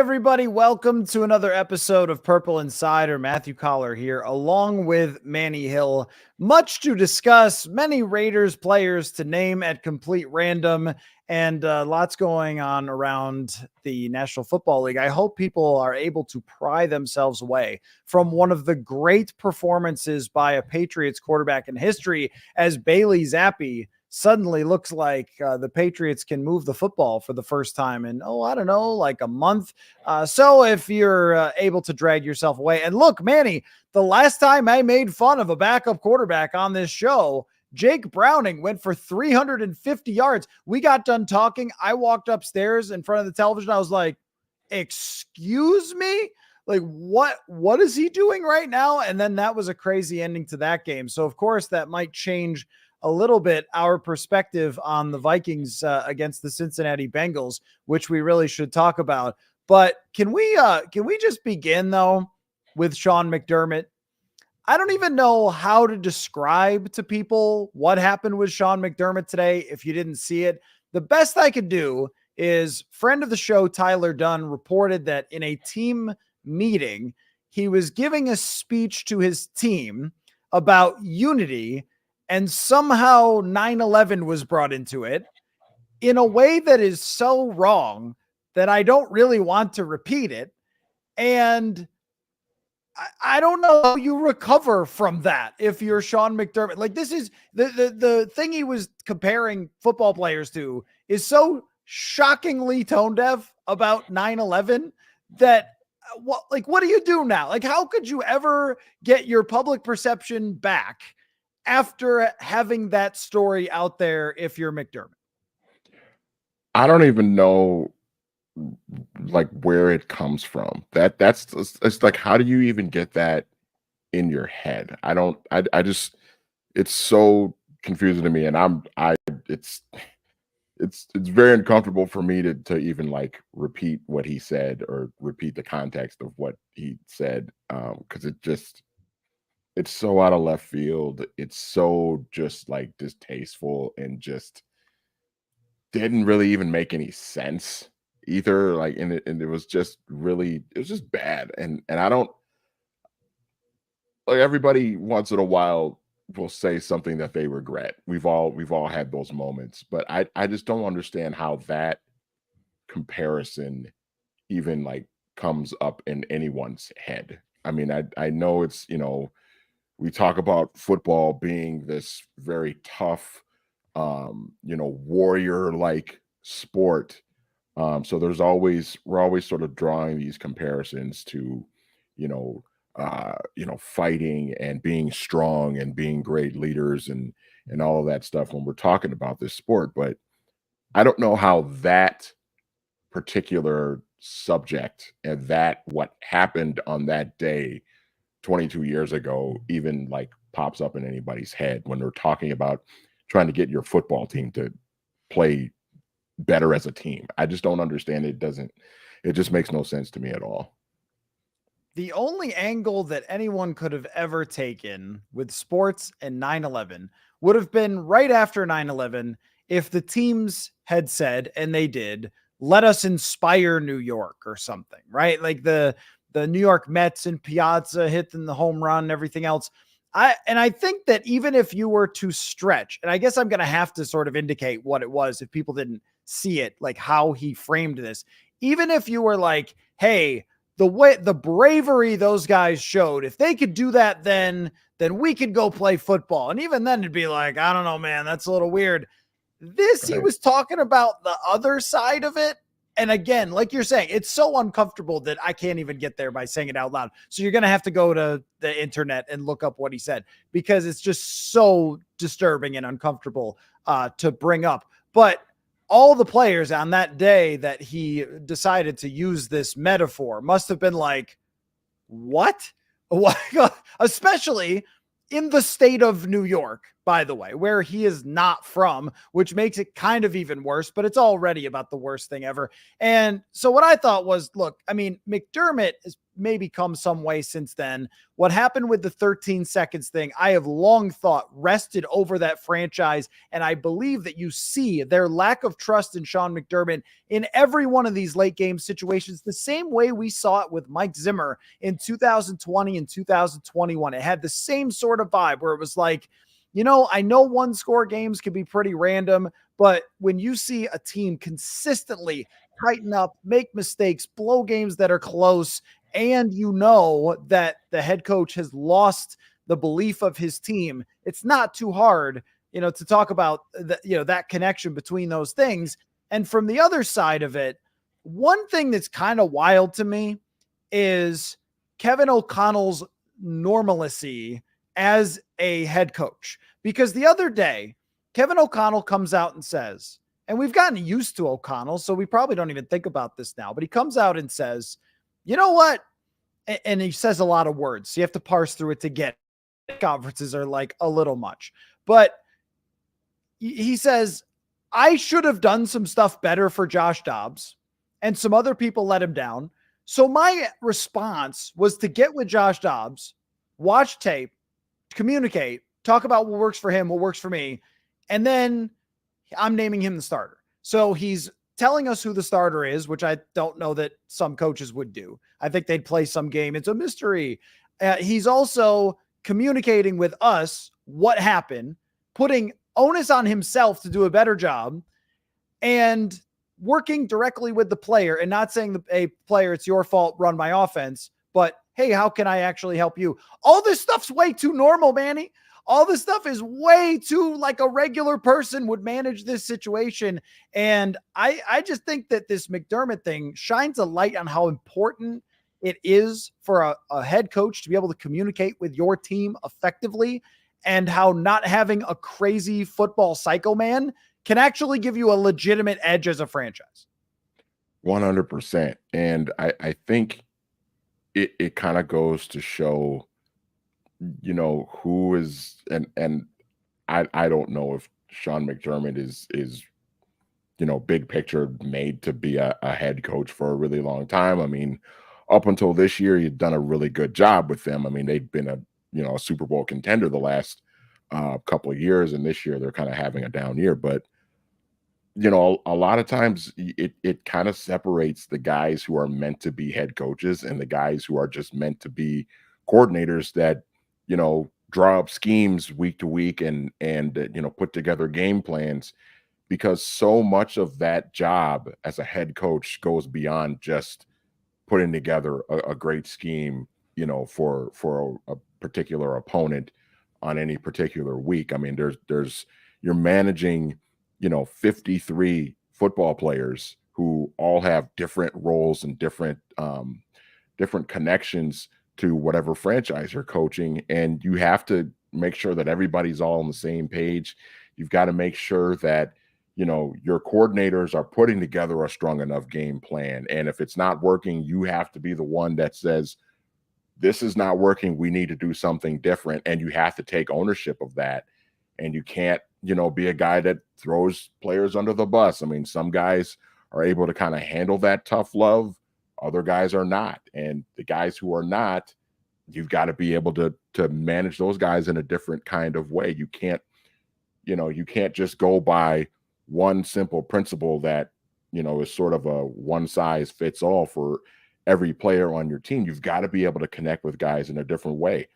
everybody. Welcome to another episode of Purple Insider. Matthew Coller here, along with Manny Hill. Much to discuss, many Raiders players to name at complete random, and lots going on around the National Football League. I hope people are able to pry themselves away from one of the great performances by a Patriots quarterback in history, as Bailey Zappi suddenly looks like the Patriots can move the football for the first time in, like a month. So if you're able to drag yourself away, and look, Manny, the last time I made fun of a backup quarterback on this show, Jake Browning went for 350 yards. We got done talking. I walked upstairs in front of the television. I was like, excuse me? Like, what is he doing right now? And then that was a crazy ending to that game. So of course that might change a little bit our perspective on the Vikings against the Cincinnati Bengals, which we really should talk about. But can we just begin though with Sean McDermott? I don't even know how to describe to people what happened with Sean McDermott today. If you didn't see it, the best I could do is friend of the show, Tyler Dunn, reported that in a team meeting, he was giving a speech to his team about unity, and somehow 9/11 was brought into it in a way that is so wrong that I don't really want to repeat it. And I don't know how you recover from that if you're Sean McDermott. Like, this is the thing he was comparing football players to is so shockingly tone deaf about 9/11 that what do you do now? Like, how could you ever get your public perception back after having that story out there if you're McDermott? I don't even know like where it comes from. That's it's like, how do you even get that in your head? I just, it's so confusing to me, and it's very uncomfortable for me to even like repeat what he said or repeat the context of what he said, because it's so out of left field. It's so just like distasteful and just didn't really even make any sense either. Like, and it was just bad. And I don't, like, everybody once in a while will say something that they regret. We've all had those moments, but I just don't understand how that comparison even like comes up in anyone's head. I mean, I know it's, we talk about football being this very tough, warrior like sport. So we're always sort of drawing these comparisons to, fighting and being strong and being great leaders and all of that stuff when we're talking about this sport. But I don't know how that particular subject and that what happened on that day 22 years ago even like pops up in anybody's head when they're talking about trying to get your football team to play better as a team. I just don't understand. It just makes no sense to me at all. The only angle that anyone could have ever taken with sports and 9/11 would have been right after 9/11 if the teams had said, and they did, let us inspire New York or something, right? Like the New York Mets and Piazza hitting the home run and everything else. I think that even if you were to stretch, and I guess I'm going to have to sort of indicate what it was if people didn't see it, like how he framed this, even if you were like, hey, the bravery those guys showed, if they could do that, then we could go play football. And even then it'd be like, I don't know, man, that's a little weird. This, right. He was talking about the other side of it. And again, like you're saying, it's so uncomfortable that I can't even get there by saying it out loud. So you're going to have to go to the internet and look up what he said, because it's just so disturbing and uncomfortable to bring up. But all the players on that day that he decided to use this metaphor must have been like, what? Especially in the state of New York, by the way, where he is not from, which makes it kind of even worse, but it's already about the worst thing ever. And so what I thought was, look, I mean, McDermott maybe come some way since then. What happened with the 13 seconds thing, I have long thought rested over that franchise. And I believe that you see their lack of trust in Sean McDermott in every one of these late game situations, the same way we saw it with Mike Zimmer in 2020 and 2021. It had the same sort of vibe where it was like, I know one score games can be pretty random, but when you see a team consistently tighten up, make mistakes, blow games that are close, and that the head coach has lost the belief of his team, it's not too hard, to talk about that connection between those things. And from the other side of it, one thing that's kind of wild to me is Kevin O'Connell's normalcy as a head coach. Because the other day, Kevin O'Connell comes out and says, and we've gotten used to O'Connell, so we probably don't even think about this now, but he comes out and says, you know what? And he says a lot of words, so you have to parse through it to get it. Conferences are like a little much. But he says, I should have done some stuff better for Josh Dobbs, and some other people let him down. So my response was to get with Josh Dobbs, watch tape, communicate, talk about what works for him, what works for me, and then I'm naming him the starter. So he's telling us who the starter is, which I don't know that some coaches would do. I think they'd play some game. It's a mystery. He's also communicating with us what happened, putting onus on himself to do a better job, and working directly with the player and not saying a player, it's your fault, run my offense, but hey, how can I actually help you? All this stuff's way too normal, Manny. All this stuff is way too like a regular person would manage this situation. And I just think that this McDermott thing shines a light on how important it is for a head coach to be able to communicate with your team effectively, and how not having a crazy football psycho man can actually give you a legitimate edge as a franchise. 100%. And I think it kind of goes to show, who is, and I don't know if Sean McDermott is big picture made to be a head coach for a really long time. I mean, up until this year, you'd done a really good job with them. I mean, they've been a Super Bowl contender the last couple of years, and this year they're kind of having a down year. But a lot of times it kind of separates the guys who are meant to be head coaches and the guys who are just meant to be coordinators that draw up schemes week to week and put together game plans, because so much of that job as a head coach goes beyond just putting together a great scheme, for a particular opponent on any particular week. I mean, you're managing 53 football players who all have different roles and different connections to whatever franchise you're coaching. And you have to make sure that everybody's all on the same page. You've got to make sure that, your coordinators are putting together a strong enough game plan. And if it's not working, you have to be the one that says, this is not working, we need to do something different. And you have to take ownership of that. And you can't, be a guy that throws players under the bus. I mean, some guys are able to kind of handle that tough love. Other guys are not. And the guys who are not, you've got to be able to manage those guys in a different kind of way. You can't just go by one simple principle that, is sort of a one size fits all for every player on your team. You've got to be able to connect with guys in a different way.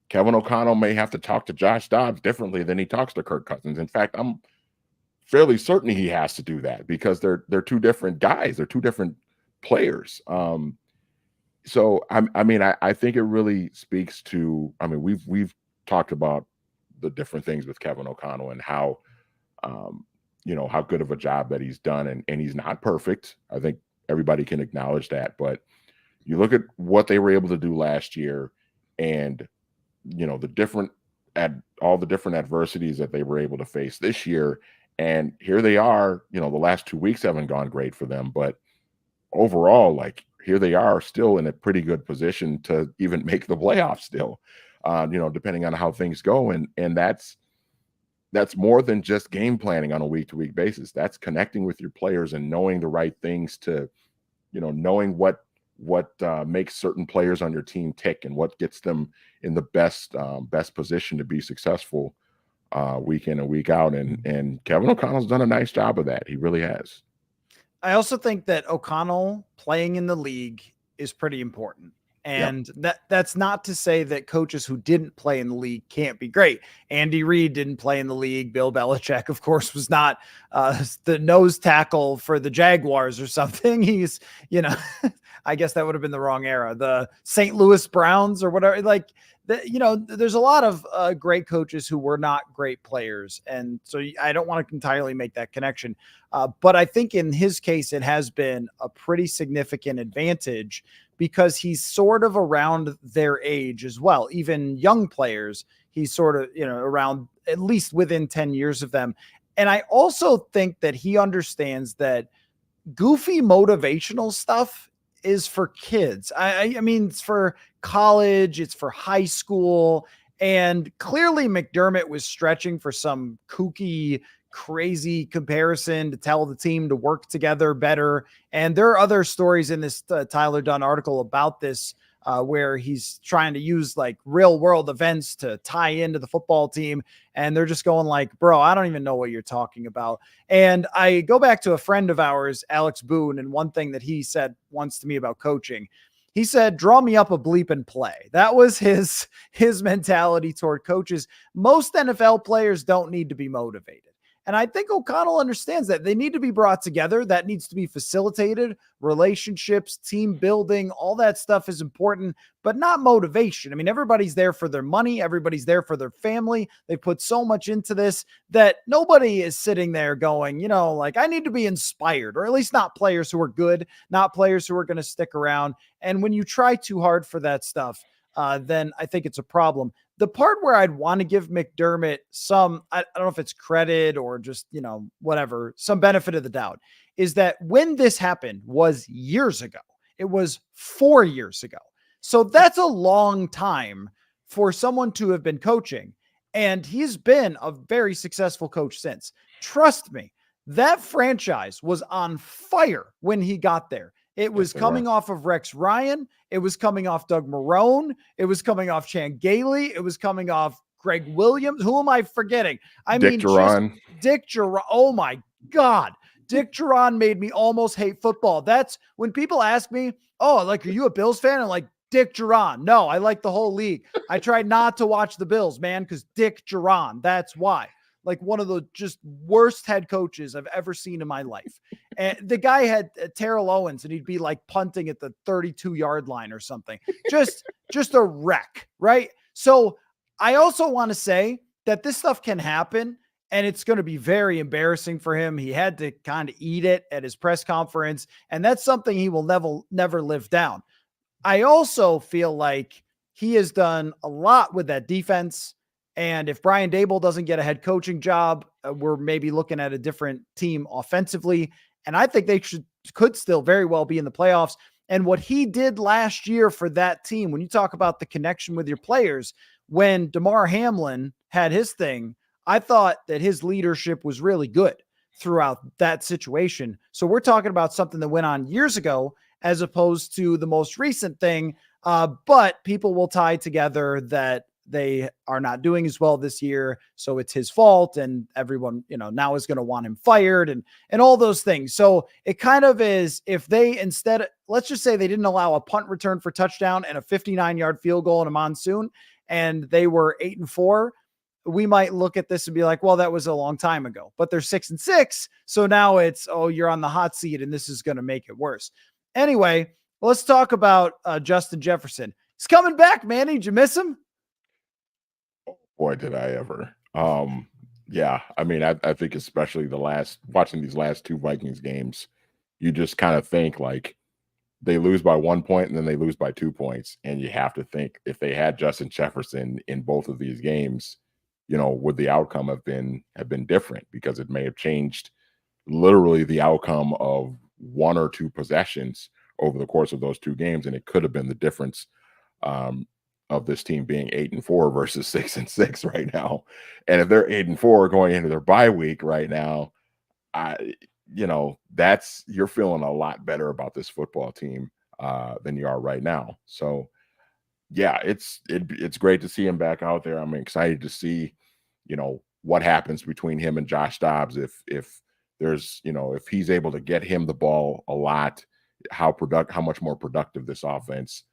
Kevin O'Connell may have to talk to Josh Dobbs differently than he talks to Kirk Cousins. In fact, I'm fairly certain he has to do that because they're two different guys. They're two different players. So I think it really speaks to, we've talked about the different things with Kevin O'Connell and how, how good of a job that he's done. And he's not perfect. I think everybody can acknowledge that, but you look at what they were able to do last year and, all the different adversities that they were able to face this year. And here they are, the last 2 weeks haven't gone great for them, but overall, like here they are still in a pretty good position to even make the playoffs still, depending on how things go. And that's more than just game planning on a week-to-week basis. That's connecting with your players and knowing the right things to, knowing what makes certain players on your team tick and what gets them in the best position to be successful week in and week out. And Kevin O'Connell's done a nice job of that. He really has. I also think that O'Connell playing in the league is pretty important. And that's not to say that coaches who didn't play in the league can't be great. Andy Reid didn't play in the league. Bill Belichick, of course, was not the nose tackle for the Jaguars or something. He's, I guess that would have been the wrong era. The St. Louis Browns or whatever. Like, there's a lot of great coaches who were not great players. And so I don't want to entirely make that connection. But I think in his case, it has been a pretty significant advantage because he's sort of around their age as well. Even young players, he's sort of, around at least within 10 years of them. And I also think that he understands that goofy motivational stuff is for kids. I mean, it's for college, it's for high school. And clearly McDermott was stretching for some kooky, crazy comparison to tell the team to work together better. And there are other stories in this Tyler Dunn article about this, where he's trying to use like real world events to tie into the football team. And they're just going like, bro, I don't even know what you're talking about. And I go back to a friend of ours, Alex Boone, and one thing that he said once to me about coaching, he said, draw me up a bleep and play. That was his mentality toward coaches. Most NFL players don't need to be motivated. And I think O'Connell understands that they need to be brought together. That needs to be facilitated. Relationships, team building, all that stuff is important, but not motivation. I mean, everybody's there for their money. Everybody's there for their family. They put so much into this that nobody is sitting there going, like, I need to be inspired, or at least not players who are good, not players who are going to stick around. And when you try too hard for that stuff, then I think it's a problem. The part where I'd want to give McDermott some, I don't know if it's credit or just, whatever, some benefit of the doubt, is that when this happened was years ago. It was 4 years ago. So that's a long time for someone to have been coaching. And he's been a very successful coach since. Trust me, that franchise was on fire when he got there. It was coming off of Rex Ryan. It was coming off Doug Marrone. It was coming off Chan Gailey. It was coming off Greg Williams. Who am I forgetting? Dick Duran. Dick Duran. Oh my God. Dick Duran made me almost hate football. That's when people ask me, oh, like, are you a Bills fan? I'm like, Dick Duran. No, I like the whole league. I tried not to watch the Bills, man, because Dick Duran. That's why. Like one of the just worst head coaches I've ever seen in my life. And the guy had Terrell Owens, and he'd be like punting at the 32-yard line or something. Just a wreck, right? So I also want to say that this stuff can happen, and it's going to be very embarrassing for him. He had to kind of eat it at his press conference, and that's something he will never live down. I also feel like he has done a lot with that defense. And if Brian Daboll doesn't get a head coaching job, we're maybe looking at a different team offensively. And I think they could still very well be in the playoffs. And what he did last year for that team, when you talk about the connection with your players, when DeMar Hamlin had his thing, I thought that his leadership was really good throughout that situation. So we're talking about something that went on years ago as opposed to the most recent thing. But people will tie together that they are not doing as well this year, so it's his fault, and everyone, now is going to want him fired and all those things. So it kind of is, if they instead, let's just say they didn't allow a punt return for touchdown and a 59-yard field goal in a monsoon, and they were 8-4, we might look at this and be like, well, that was a long time ago, but they're 6-6. So now it's, oh, you're on the hot seat and this is going to make it worse. Anyway, let's talk about Justin Jefferson. He's coming back, man. Did you miss him? Boy, did I ever. Yeah, I mean, I think especially watching these last two Vikings games, you just kind of think like they lose by 1 point and then they lose by 2 points. And you have to think, if they had Justin Jefferson in both of these games, would the outcome have been different? Because it may have changed literally the outcome of one or two possessions over the course of those two games. And it could have been the difference of this team being 8-4 versus 6-6 right now. And if they're 8-4 going into their bye week right now, you're feeling a lot better about this football team than you are right now. So yeah, it's great to see him back out there. I'm excited to see, what happens between him and Josh Dobbs if there's, if he's able to get him the ball a lot, how much more productive this offense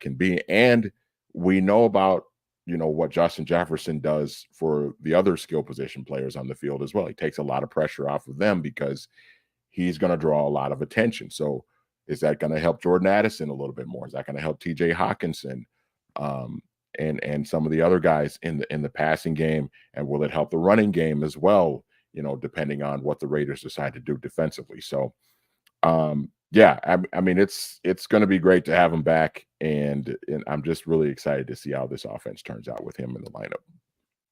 can be. And we know about, what Justin Jefferson does for the other skill position players on the field as well. He takes a lot of pressure off of them because he's going to draw a lot of attention. So is that going to help Jordan Addison a little bit more? Is that going to help TJ Hawkinson? And some of the other guys in the passing game, and will it help the running game as well, depending on what the Raiders decide to do defensively. So yeah, I mean it's going to be great to have him back, and I'm just really excited to see how this offense turns out with him in the lineup.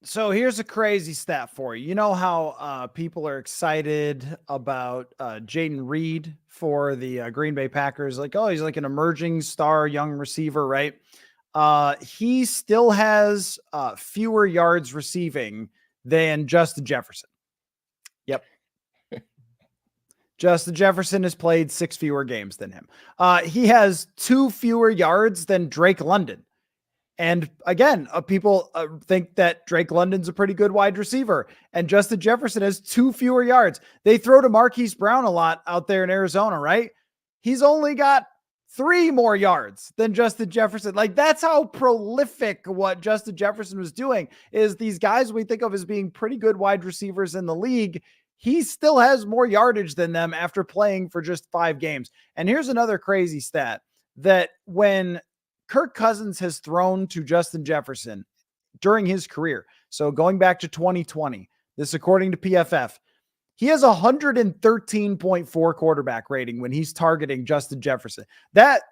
So here's a crazy stat for you. You know how people are excited about Jaden Reed for the Green Bay Packers? Like, oh, he's like an emerging star, young receiver, right? He still has fewer yards receiving than Justin Jefferson. Yep. Justin Jefferson has played 6 fewer games than him. He has 2 fewer yards than Drake London. And again, people think that Drake London's a pretty good wide receiver, and Justin Jefferson has 2 fewer yards. They throw to Marquise Brown a lot out there in Arizona, right? He's only got 3 more yards than Justin Jefferson. Like, that's how prolific what Justin Jefferson was doing. Is these guys we think of as being pretty good wide receivers in the league, he still has more yardage than them after playing for just 5 games. And here's another crazy stat, that when Kirk Cousins has thrown to Justin Jefferson during his career, so going back to 2020, this according to PFF, he has 113.4 quarterback rating when he's targeting Justin Jefferson. That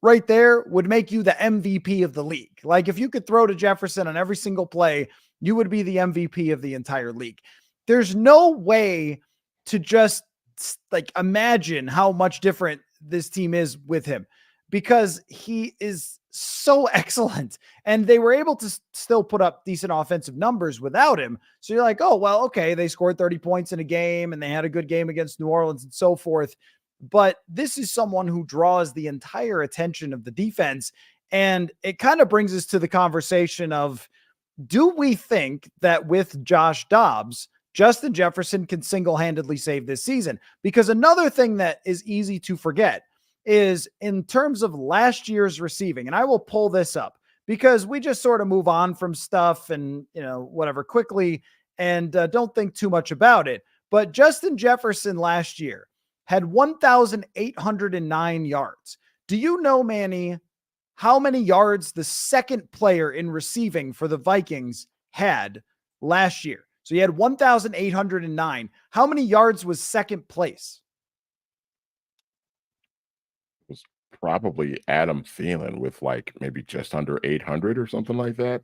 right there would make you the MVP of the league. Like, if you could throw to Jefferson on every single play, you would be the MVP of the entire league. There's no way to just like imagine how much different this team is with him, because he is so excellent, and they were able to still put up decent offensive numbers without him. So you're like, oh, well, okay, they scored 30 points in a game and they had a good game against New Orleans and so forth. But this is someone who draws the entire attention of the defense. And it kind of brings us to the conversation of, do we think that with Josh Dobbs, Justin Jefferson can single-handedly save this season? Because another thing that is easy to forget is in terms of last year's receiving, and I will pull this up because we just sort of move on from stuff and, whatever quickly, and don't think too much about it. But Justin Jefferson last year had 1,809 yards. Do you know, Manny, how many yards the second player in receiving for the Vikings had last year? So he had 1,809. How many yards was second place? Probably Adam Thielen with like maybe just under 800 or something like that.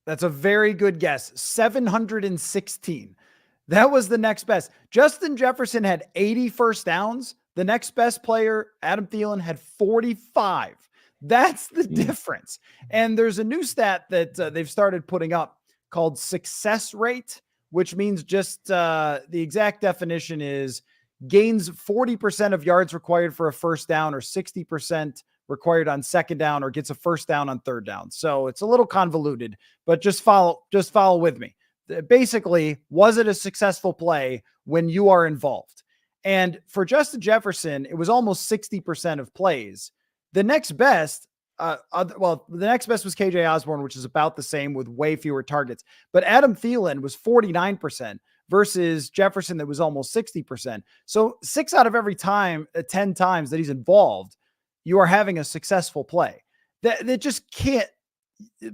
That's a very good guess. 716. That was the next best. Justin Jefferson had 80 first downs. The next best player, Adam Thielen, had 45. That's the difference. And there's a new stat that they've started putting up called success rate, which means just the exact definition is gains 40% of yards required for a first down, or 60% required on second down, or gets a first down on third down. So it's a little convoluted, but just follow with me. Basically, was it a successful play when you are involved? And for Justin Jefferson, it was almost 60% of plays. The next best, the next best was KJ Osborne, which is about the same with way fewer targets. But Adam Thielen was 49%. Versus Jefferson that was almost 60%. So 6 out of every 10 times that he's involved, you are having a successful play. That just can't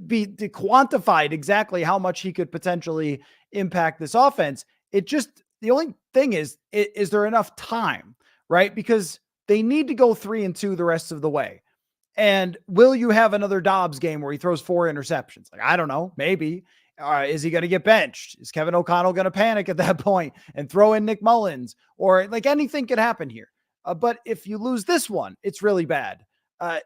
be quantified exactly how much he could potentially impact this offense. The only thing is there enough time, right? Because they need to go 3-2 the rest of the way. And will you have another Dobbs game where he throws 4 interceptions? Like, I don't know, maybe. Is he going to get benched? Is Kevin O'Connell going to panic at that point and throw in Nick Mullins? Or like, anything could happen here. But if you lose this one, it's really bad.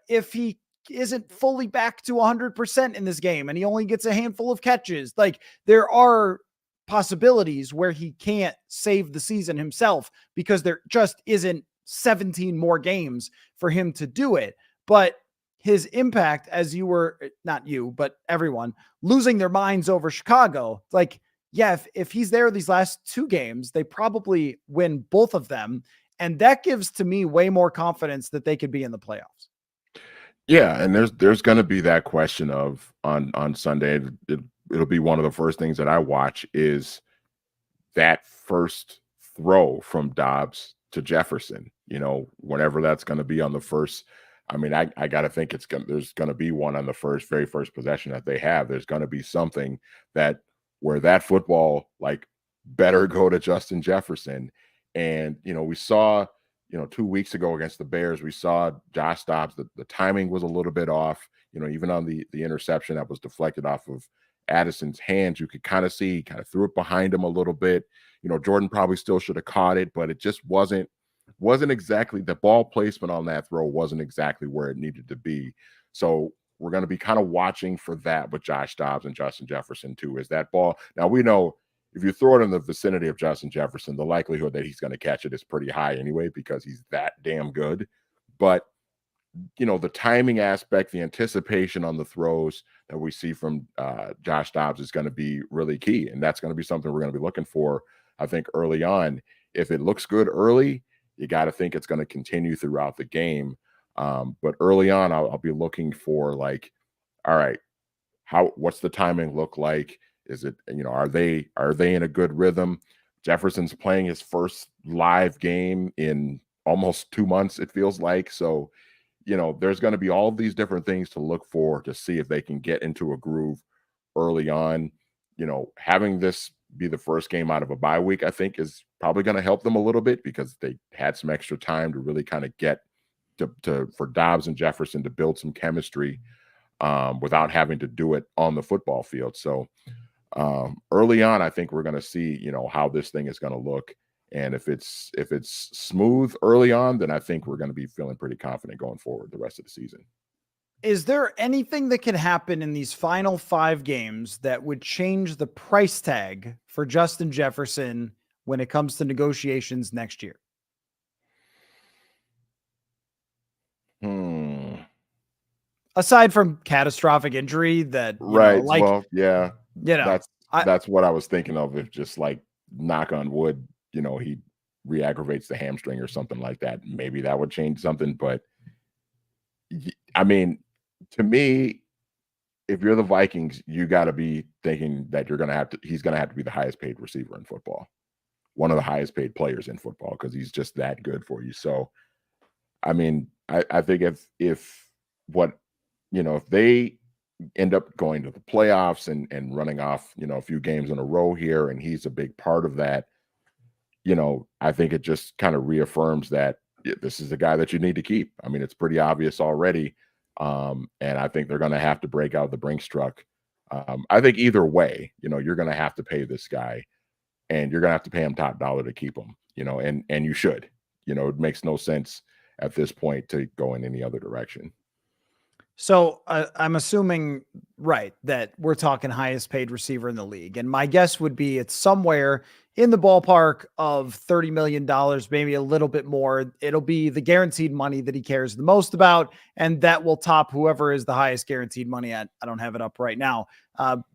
If he isn't fully back to 100% in this game and he only gets a handful of catches, like, there are possibilities where he can't save the season himself because there just isn't 17 more games for him to do it. but his impact, as you were, not you, but everyone losing their minds over Chicago, like, yeah, if he's there these last 2 games, they probably win both of them. And that gives to me way more confidence that they could be in the playoffs. Yeah, and there's going to be that question of on Sunday. It'll be one of the first things that I watch is that first throw from Dobbs to Jefferson. Whenever that's going to be on the first. I mean, I got to think there's going to be one on the very first possession that they have. There's going to be something where that football better go to Justin Jefferson. And we saw 2 weeks ago against the Bears, we saw Josh Dobbs. The timing was a little bit off. Even on the interception that was deflected off of Addison's hands, you could kind of see he kind of threw it behind him a little bit. Jordan probably still should have caught it, but it just wasn't exactly, the ball placement on that throw wasn't exactly where it needed to be. So we're going to be kind of watching for that with Josh Dobbs and Justin Jefferson too. Is that ball? Now we know if you throw it in the vicinity of Justin Jefferson, the likelihood that he's going to catch it is pretty high anyway, because he's that damn good. But the timing aspect, the anticipation on the throws that we see from Josh Dobbs is going to be really key. And that's going to be something we're going to be looking for, I think, early on. If it looks good early, you got to think it's going to continue throughout the game. But early on, I'll be looking for all right, what's the timing look like? Is it, are they in a good rhythm? Jefferson's playing his first live game in almost 2 months, it feels like. So, there's going to be all these different things to look for to see if they can get into a groove early on. Having this be the first game out of a bye week, I think, is probably going to help them a little bit, because they had some extra time to really kind of get for Dobbs and Jefferson to build some chemistry without having to do it on the football field. So early on, I think we're going to see, how this thing is going to look. And if it's smooth early on, then I think we're going to be feeling pretty confident going forward the rest of the season. Is there anything that could happen in these final 5 games that would change the price tag for Justin Jefferson when it comes to negotiations next year? Aside from catastrophic injury that, right. Well, yeah, that's that's what I was thinking of. If just knock on wood, he re-aggravates the hamstring or something like that, maybe that would change something. But I mean, to me, if you're the Vikings, you got to be thinking that he's going to have to be the highest paid receiver in football, one of the highest paid players in football, because he's just that good for you. So, I mean, I think if they end up going to the playoffs and running off, a few games in a row here, and he's a big part of that, I think it just kind of reaffirms that this is the guy that you need to keep. I mean, it's pretty obvious already. And I think they're going to have to break out the Brinks truck. I think either way, you're going to have to pay this guy, and you're going to have to pay him top dollar to keep him, and you should. It makes no sense at this point to go in any other direction. So I'm assuming, right, that we're talking highest paid receiver in the league. And my guess would be it's somewhere in the ballpark of $30 million, maybe a little bit more. It'll be the guaranteed money that he cares the most about, and that will top whoever is the highest guaranteed money at. I don't have it up right now.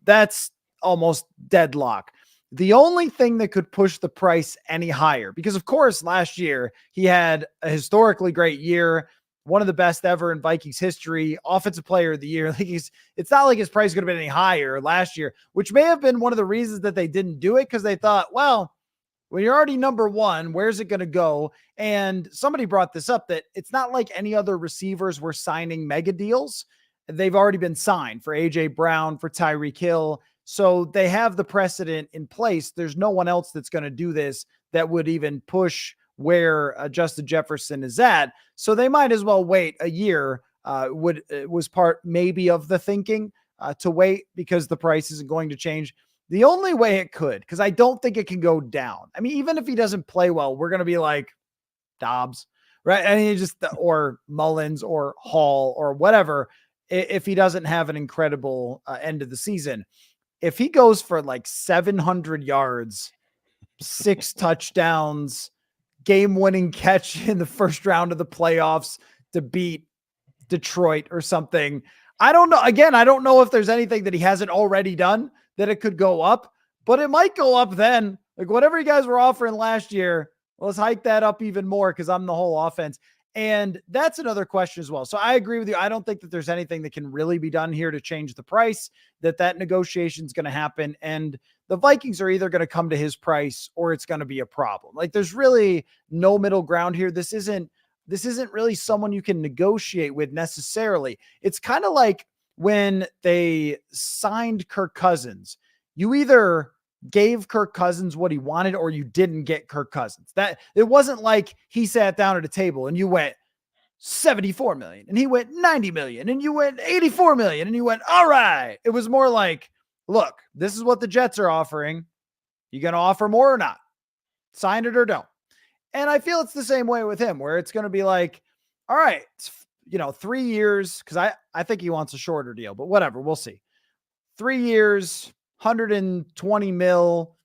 That's almost deadlock. The only thing that could push the price any higher, because of course, last year he had a historically great year, one of the best ever in Vikings history, offensive player of the year. It's not like his price could have been any higher last year, which may have been one of the reasons that they didn't do it, because they thought, well, when you're already number one, where's it going to go? And somebody brought this up, that it's not like any other receivers were signing mega deals. They've already been signed for AJ Brown, for Tyreek Hill. So they have the precedent in place. There's no one else that's going to do this that would even push where Justin Jefferson is at. So they might as well wait a year. Was part maybe of the thinking to wait, because the price isn't going to change. The only way it could, because I don't think it can go down. I mean, even if he doesn't play well, we're going to be like Dobbs, right? And he or Mullins or Hall or whatever, if he doesn't have an incredible end of the season. If he goes for 700 yards, 6 touchdowns, game-winning catch in the first round of the playoffs to beat Detroit or something. I don't know. Again, I don't know if there's anything that he hasn't already done that it could go up, but it might go up then. Like whatever you guys were offering last year, let's hike that up even more because I'm the whole offense. And that's another question as well. So I agree with you. I don't think that there's anything that can really be done here to change the price, that negotiation is going to happen. And the Vikings are either going to come to his price or it's going to be a problem. Like there's really no middle ground here. This isn't really someone you can negotiate with necessarily. It's kind of like when they signed Kirk Cousins, you either gave Kirk Cousins what he wanted or you didn't get Kirk Cousins. That it wasn't like he sat down at a table and you went 74 million and he went 90 million and you went 84 million and you went, all right. It was more like, look, this is what the Jets are offering. You going to offer more or not? Sign it or don't. And I feel it's the same way with him, where it's going to be like, all right, 3 years, because I think he wants a shorter deal, but whatever, we'll see. 3 years, 120 mil,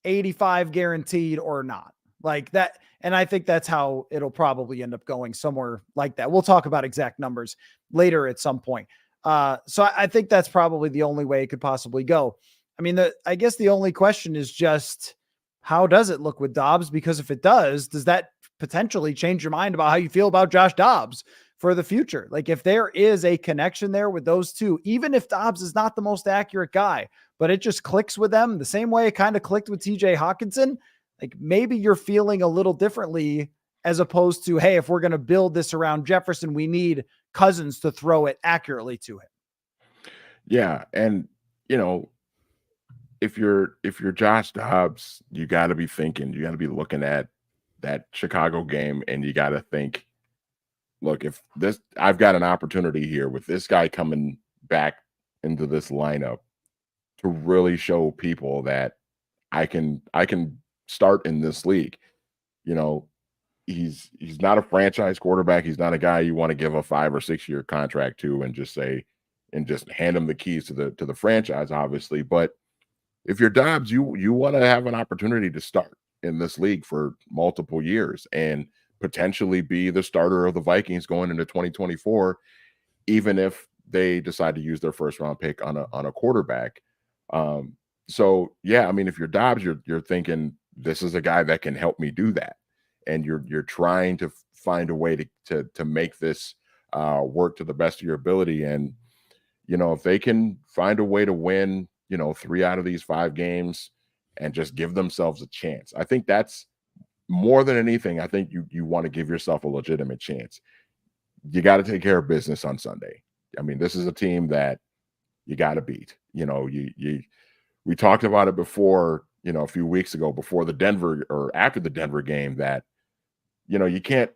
85 guaranteed or not. Like that. And I think that's how it'll probably end up going, somewhere like that. We'll talk about exact numbers later at some point. So I think that's probably the only way it could possibly go. I mean, I guess the only question is just, how does it look with Dobbs? Because if it does that potentially change your mind about how you feel about Josh Dobbs for the future? Like if there is a connection there with those two, even if Dobbs is not the most accurate guy, but it just clicks with them the same way it kind of clicked with TJ Hawkinson, like maybe you're feeling a little differently, as opposed to, hey, if we're going to build this around Jefferson, we need Cousins to throw it accurately to him. Yeah. And, if you're Josh Dobbs, you got to be looking at that Chicago game, and you got to think, look, I've got an opportunity here with this guy coming back into this lineup to really show people that I can start in this league. He's not a franchise quarterback. He's not a guy you want to give a 5 or 6 year contract to and just hand him the keys to the franchise, obviously. But if you're Dobbs, you want to have an opportunity to start in this league for multiple years and potentially be the starter of the Vikings going into 2024, even if they decide to use their first round pick on a quarterback. So yeah, I mean, if you're Dobbs, you're thinking this is a guy that can help me do that, and you're trying to find a way to make this work to the best of your ability. And if they can find a way to win 3 out of these 5 games and just give themselves a chance, I think that's more than anything. I think you want to give yourself a legitimate chance. You got to take care of business on Sunday. I mean, this is a team that you got to beat. We talked about it before, a few weeks ago, before the Denver or after the Denver game, that you can't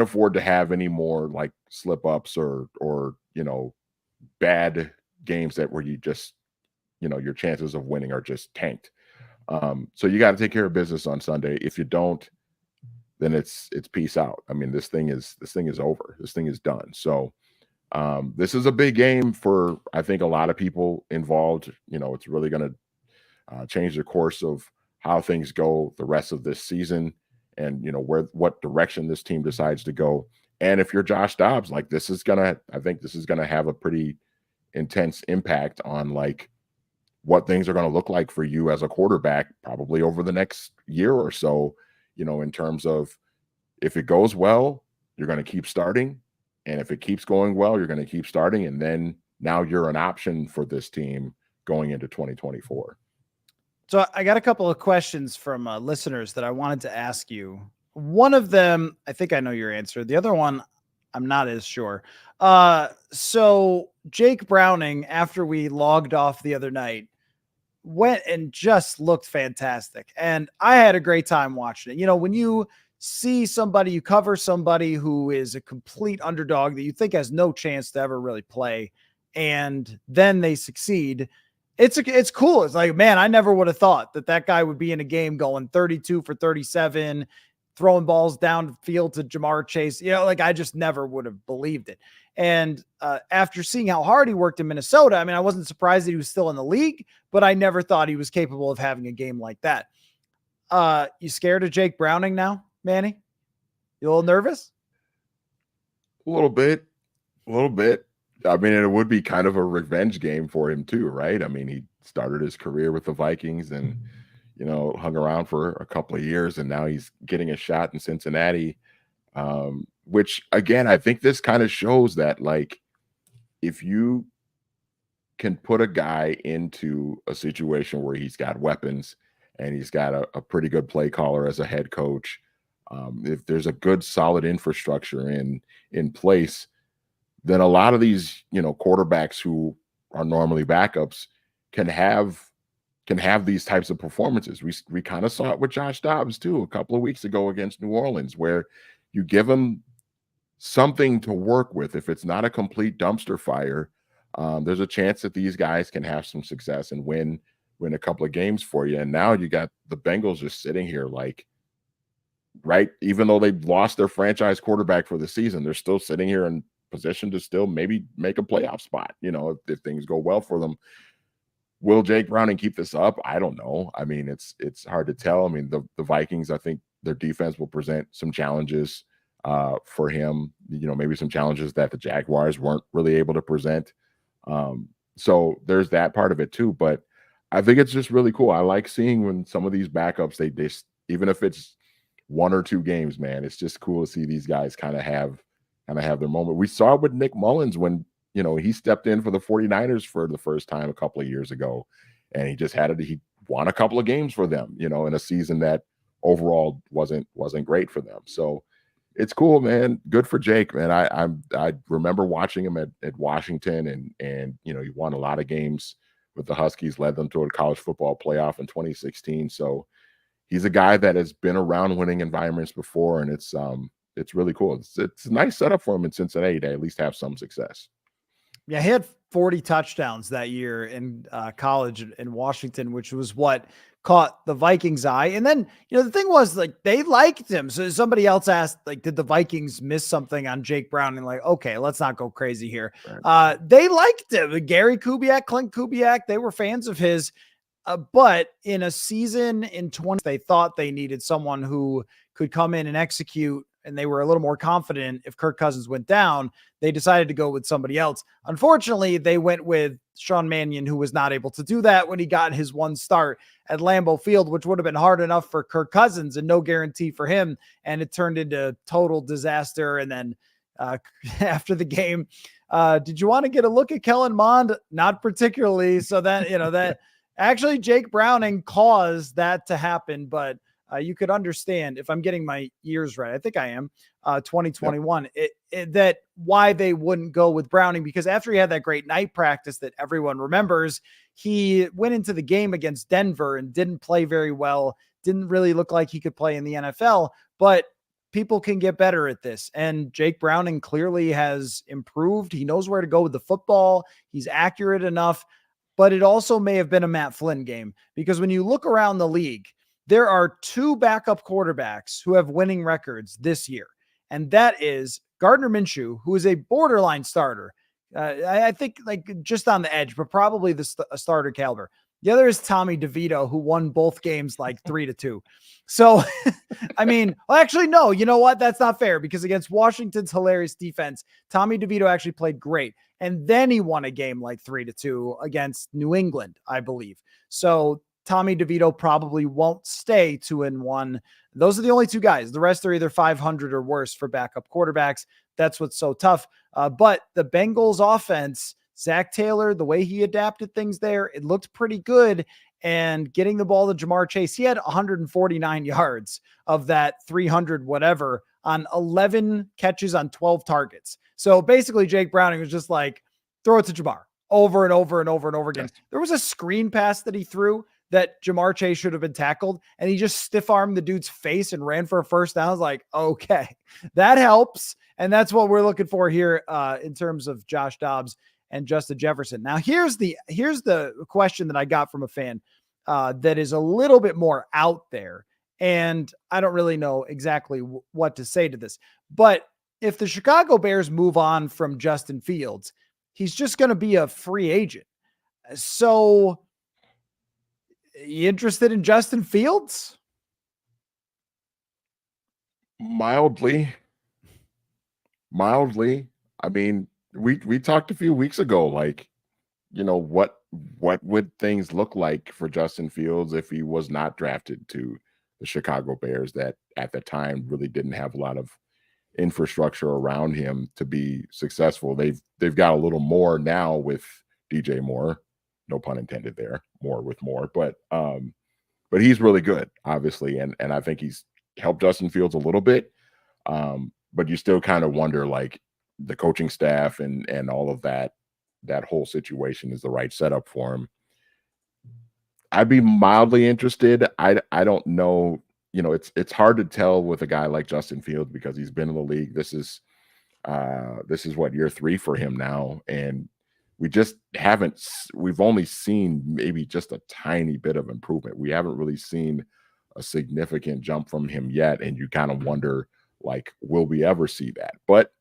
afford to have any more like slip ups or bad games where you just your chances of winning are just tanked. So you got to take care of business on Sunday. If you don't, then it's peace out. I mean, this thing is over. This thing is done. So this is a big game for, I think, a lot of people involved. It's really going to change the course of how things go the rest of this season, and what direction this team decides to go. And if you're Josh Dobbs, like I think this is gonna have a pretty intense impact on like what things are going to look like for you as a quarterback, probably over the next year or so, in terms of, if it goes well, you're going to keep starting. And if it keeps going well, you're going to keep starting. And then now you're an option for this team going into 2024. So I got a couple of questions from listeners that I wanted to ask you. One of them, I think I know your answer. The other one, I'm not as sure. So Jake Browning, after we logged off the other night, went and just looked fantastic. And I had a great time watching it. When you see somebody, you cover somebody who is a complete underdog that you think has no chance to ever really play, and then they succeed. It's cool. It's like, man, I never would have thought that guy would be in a game going 32 for 37, throwing balls downfield to Jamar Chase. Like I just never would have believed it. And after seeing how hard he worked in Minnesota, I mean, I wasn't surprised that he was still in the league, but I never thought he was capable of having a game like that. You scared of Jake Browning now, Manny? You a little nervous? A little bit. A little bit. I mean, it would be kind of a revenge game for him too, right? I mean, he started his career with the Vikings and, hung around for a couple of years, and now he's getting a shot in Cincinnati. Which again, I think this kind of shows that, like, if you can put a guy into a situation where he's got weapons and he's got a pretty good play caller as a head coach, if there's a good solid infrastructure in place, then a lot of these, quarterbacks who are normally backups can have these types of performances. We kind of saw it with Josh Dobbs too a couple of weeks ago against New Orleans, where you give him something to work with. If it's not a complete dumpster fire, there's a chance that these guys can have some success and win a couple of games for you. And now you got the Bengals just sitting here like, right, even though they lost their franchise quarterback for the season, they're still sitting here in position to still maybe make a playoff spot, if things go well for them. Will Jake Browning keep this up? I don't know. I mean, it's hard to tell. I mean, the Vikings, I think their defense will present some challenges for him, maybe some challenges that the Jaguars weren't really able to present. So there's that part of it too. But I think it's just really cool. I like seeing when some of these backups, they even if it's 1 or 2 games, man, it's just cool to see these guys kind of have their moment. We saw it with Nick Mullins when, he stepped in for the 49ers for the first time a couple of years ago, and he won a couple of games for them, in a season that overall wasn't great for them. So it's cool, man. Good for Jake, man. I remember watching him at Washington, and he won a lot of games with the Huskies, led them to a college football playoff in 2016. So he's a guy that has been around winning environments before, and it's really cool. It's a nice setup for him in Cincinnati to at least have some success. Yeah, he had 40 touchdowns that year in college in Washington, which was what caught the Vikings' eye. And then, the thing was, like, they liked him. So somebody else asked, like, did the Vikings miss something on Jake Browning? Like, okay, let's not go crazy here. Right. They liked him. Gary Kubiak, Clint Kubiak, they were fans of his. But in a season in 20, they thought they needed someone who could come in and execute, and they were a little more confident if Kirk Cousins went down. They decided to go with somebody else. Unfortunately, they went with Sean Mannion, who was not able to do that when he got his one start at Lambeau Field, which would have been hard enough for Kirk Cousins and no guarantee for him. And it turned into total disaster. And then after the game, did you want to get a look at Kellen Mond? Not particularly. So that, that actually Jake Browning caused that to happen, but you could understand, if I'm getting my years right, I think I am, 2021, yep. That why they wouldn't go with Browning, because after he had that great night practice that everyone remembers, he went into the game against Denver and didn't play very well, didn't really look like he could play in the NFL, but people can get better at this. And Jake Browning clearly has improved. He knows where to go with the football. He's accurate enough, but it also may have been a Matt Flynn game, because when you look around the league, there are 2 backup quarterbacks who have winning records this year. And that is Gardner Minshew, who is a borderline starter. I think like just on the edge, but probably a starter caliber. The other is Tommy DeVito, who won both games like 3-2. So, I mean, well, actually, no, you know what? That's not fair, because against Washington's hilarious defense, Tommy DeVito actually played great. And then he won a game like 3-2 against New England, I believe. So Tommy DeVito probably won't stay 2-1. Those are the only 2 guys. The rest are either 500 or worse for backup quarterbacks. That's what's so tough. But the Bengals offense, Zach Taylor, the way he adapted things there, it looked pretty good. And getting the ball to Jamar Chase, he had 149 yards of that 300 whatever on 11 catches on 12 targets. So basically Jake Browning was just like, throw it to Jamar over and over and over and over again. Yes. There was a screen pass that he threw that Jamar Chase should have been tackled, and he just stiff-armed the dude's face and ran for a first down. I was like, okay, that helps. And that's what we're looking for here in terms of Josh Dobbs and Justin Jefferson. Now, here's the question that I got from a fan that is a little bit more out there, and I don't really know exactly what to say to this. But if the Chicago Bears move on from Justin Fields, he's just going to be a free agent. So, you interested in Justin Fields? Mildly. I mean, we talked a few weeks ago, like, what would things look like for Justin Fields if he was not drafted to the Chicago Bears that at the time really didn't have a lot of infrastructure around him to be successful. They've got a little more now with DJ Moore, no pun intended there, more with more, but he's really good, obviously, and I think he's helped Justin Fields a little bit. But you still kind of wonder, like, the coaching staff and all of that whole situation is the right setup for him. I'd be mildly interested. I don't know. It's hard to tell with a guy like Justin Fields because he's been in the league. This is what, year 3 for him now, and we've only seen maybe just a tiny bit of improvement. We haven't really seen a significant jump from him yet, and you kind of wonder, like, will we ever see that? But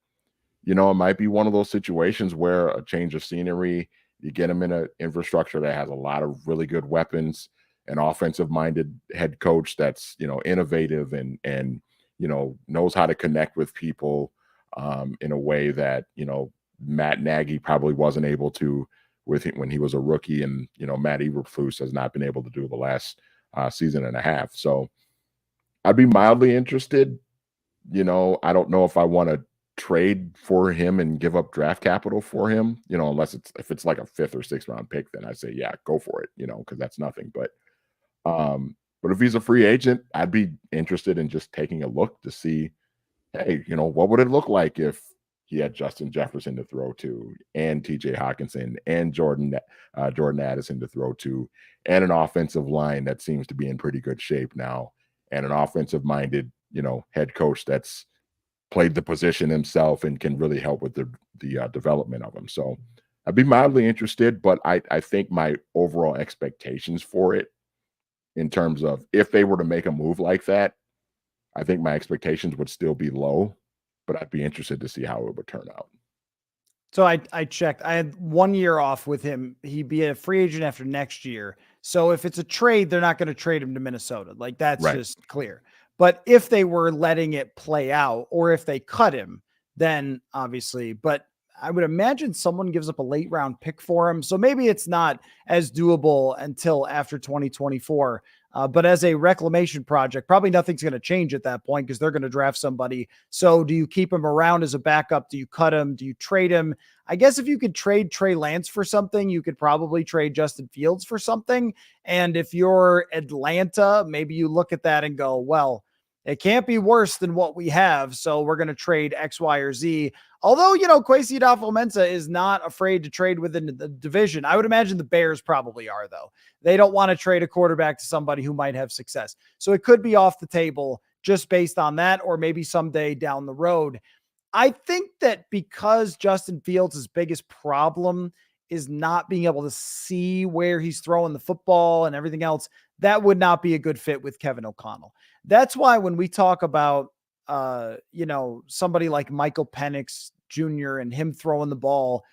it might be one of those situations where a change of scenery, you get him in an infrastructure that has a lot of really good weapons, an offensive-minded head coach that's, innovative and knows how to connect with people in a way that, Matt Nagy probably wasn't able to with him when he was a rookie, and, Matt Eberflus has not been able to do the last season and a half. So I'd be mildly interested. I don't know if I want to trade for him and give up draft capital for him, unless if it's like a 5th or 6th round pick, then I say, yeah, go for it, because that's nothing. But if he's a free agent, I'd be interested in just taking a look to see, hey, what would it look like if he had Justin Jefferson to throw to, and TJ Hawkinson, and Jordan Addison to throw to, and an offensive line that seems to be in pretty good shape now, and an offensive-minded, head coach that's played the position himself and can really help with the development of him. So I'd be mildly interested, but I think my overall expectations for it, in terms of if they were to make a move like that, I think my expectations would still be low, but I'd be interested to see how it would turn out. So I checked. I had 1 year off with him. He'd be a free agent after next year. So if it's a trade, they're not going to trade him to Minnesota. Like, that's Right. just clear. But if they were letting it play out, or if they cut him, then obviously, but I would imagine someone gives up a late round pick for him. So maybe it's not as doable until after 2024. But as a reclamation project, probably nothing's going to change at that point because they're going to draft somebody. So do you keep him around as a backup? Do you cut him? Do you trade him? I guess if you could trade Trey Lance for something, you could probably trade Justin Fields for something. And if you're Atlanta, maybe you look at that and go, well, it can't be worse than what we have. So we're going to trade X, Y, or Z. Although, Kwesi adofo-mensah is not afraid to trade within the division. I would imagine the Bears probably are, though. They don't want to trade a quarterback to somebody who might have success. So it could be off the table just based on that, or maybe someday down the road. I think that because Justin Fields' biggest problem is not being able to see where he's throwing the football and everything else, that would not be a good fit with Kevin O'Connell. That's why when we talk about, somebody like Michael Penix Jr. and him throwing the ball,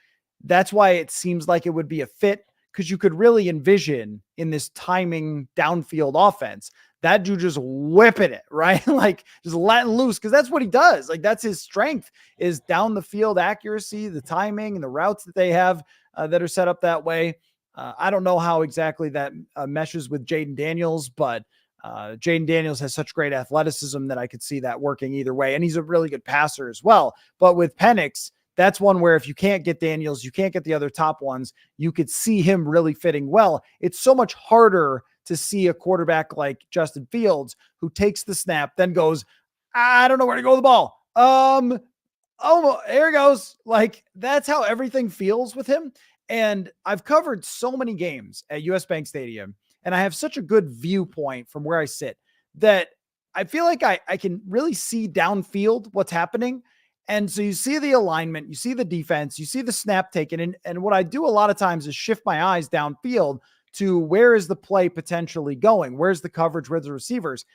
that's why it seems like it would be a fit, because you could really envision in this timing downfield offense that dude just whipping it, right? Like, just letting loose, because that's what he does. Like, that's his strength, is down the field accuracy, the timing, and the routes that they have that are set up that way. I don't know how exactly that meshes with Jaden Daniels, but Jaden Daniels has such great athleticism that I could see that working either way. And he's a really good passer as well. But with Penix, that's one where if you can't get Daniels, you can't get the other top ones, you could see him really fitting well. It's so much harder to see a quarterback like Justin Fields who takes the snap, then goes, I don't know where to go with the ball. Oh, here it goes. Like, that's how everything feels with him. And I've covered so many games at US Bank Stadium, and I have such a good viewpoint from where I sit that I feel like I can really see downfield what's happening. And so you see the alignment, you see the defense, you see the snap taken. And what I do a lot of times is shift my eyes downfield to where is the play potentially going? Where's the coverage with the receivers?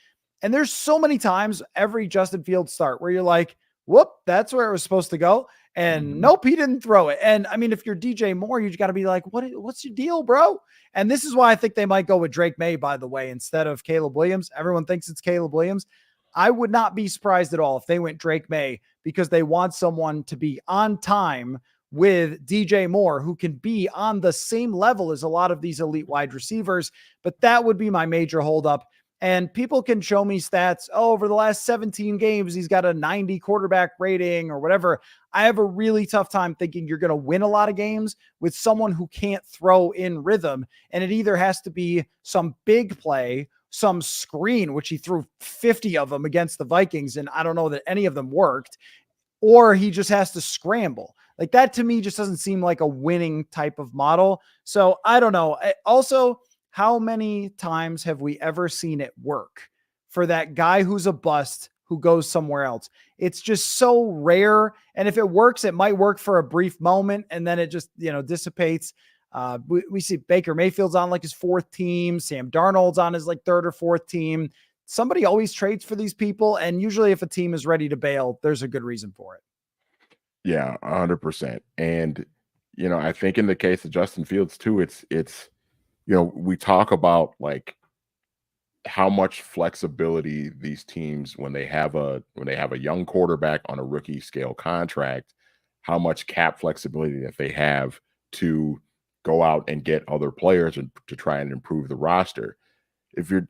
And there's so many times every Justin Fields start where you're like, whoop, that's where it was supposed to go. And nope, he didn't throw it. And I mean, if you're DJ Moore, you got to be like, what's your deal, bro? And this is why I think they might go with Drake May, by the way, instead of Caleb Williams. Everyone thinks it's Caleb Williams. I would not be surprised at all if they went Drake May, because they want someone to be on time with DJ Moore, who can be on the same level as a lot of these elite wide receivers. But that would be my major holdup. And people can show me stats. Oh, over the last 17 games, he's got a 90 quarterback rating or whatever. I have a really tough time thinking you're going to win a lot of games with someone who can't throw in rhythm. And it either has to be some big play, some screen, which he threw 50 of them against the Vikings, and I don't know that any of them worked, or he just has to scramble. Like that to me just doesn't seem like a winning type of model. So I don't know. Also, how many times have we ever seen it work for that guy who's a bust who goes somewhere else? It's just so rare. And if it works, it might work for a brief moment and then it just, dissipates. We see Baker Mayfield's on like his fourth team. Sam Darnold's on his like third or fourth team. Somebody always trades for these people. And usually if a team is ready to bail, there's a good reason for it. Yeah, 100%. And, I think in the case of Justin Fields too, it's, we talk about like how much flexibility these teams, when they have a young quarterback on a rookie scale contract, how much cap flexibility that they have to go out and get other players and to try and improve the roster. If you're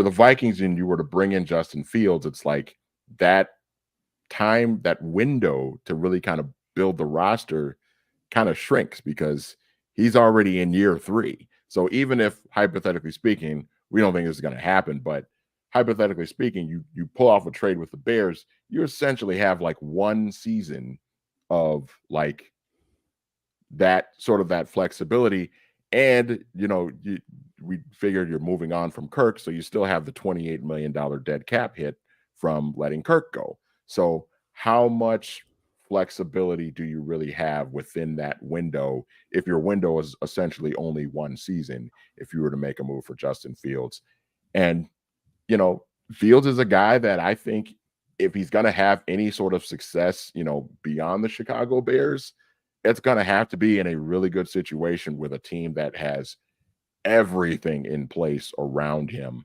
the Vikings and you were to bring in Justin Fields, it's like that time, that window to really kind of build the roster kind of shrinks because he's already in year 3. So even if, hypothetically speaking, we don't think this is going to happen, but hypothetically speaking, you pull off a trade with the Bears, you essentially have like one season of like that sort of that flexibility. And, we figured you're moving on from Kirk, so you still have the $28 million dead cap hit from letting Kirk go. So how much flexibility do you really have within that window if your window is essentially only one season if you were to make a move for Justin Fields? And, Fields is a guy that I think if he's going to have any sort of success, beyond the Chicago Bears, it's going to have to be in a really good situation with a team that has everything in place around him.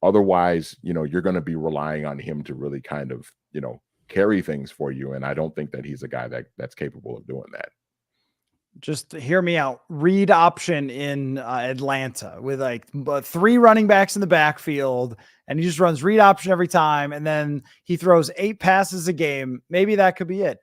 Otherwise, you're going to be relying on him to really kind of, carry things for you. And I don't think that he's a guy that's capable of doing that. Just hear me out. Read option in Atlanta with like 3 running backs in the backfield, and he just runs read option every time. And then he throws 8 passes a game. Maybe that could be it.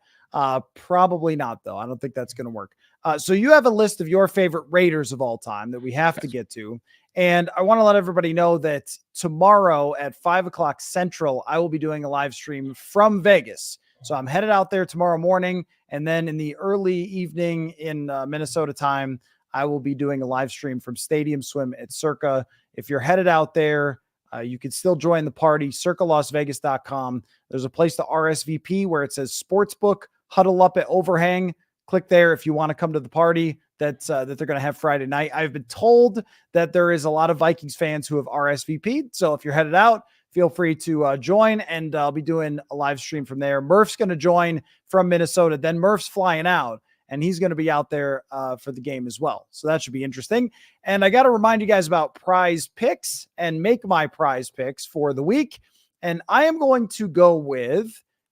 Probably not though. I don't think that's going to work. So you have a list of your favorite Raiders of all time that we have to get to. And I want to let everybody know that tomorrow at 5:00 Central, I will be doing a live stream from Vegas. So I'm headed out there tomorrow morning. And then in the early evening in Minnesota time, I will be doing a live stream from Stadium Swim at Circa. If you're headed out there, you can still join the party, circalasvegas.com. There's a place to RSVP where it says Sportsbook, huddle up at Overhang. Click there if you want to come to the party that they're going to have Friday night. I've been told that there is a lot of Vikings fans who have RSVP'd. So if you're headed out, feel free to join, and I'll be doing a live stream from there. Murph's going to join from Minnesota. Then Murph's flying out, and he's going to be out there for the game as well. So that should be interesting. And I got to remind you guys about prize picks and make my prize picks for the week. And I am going to go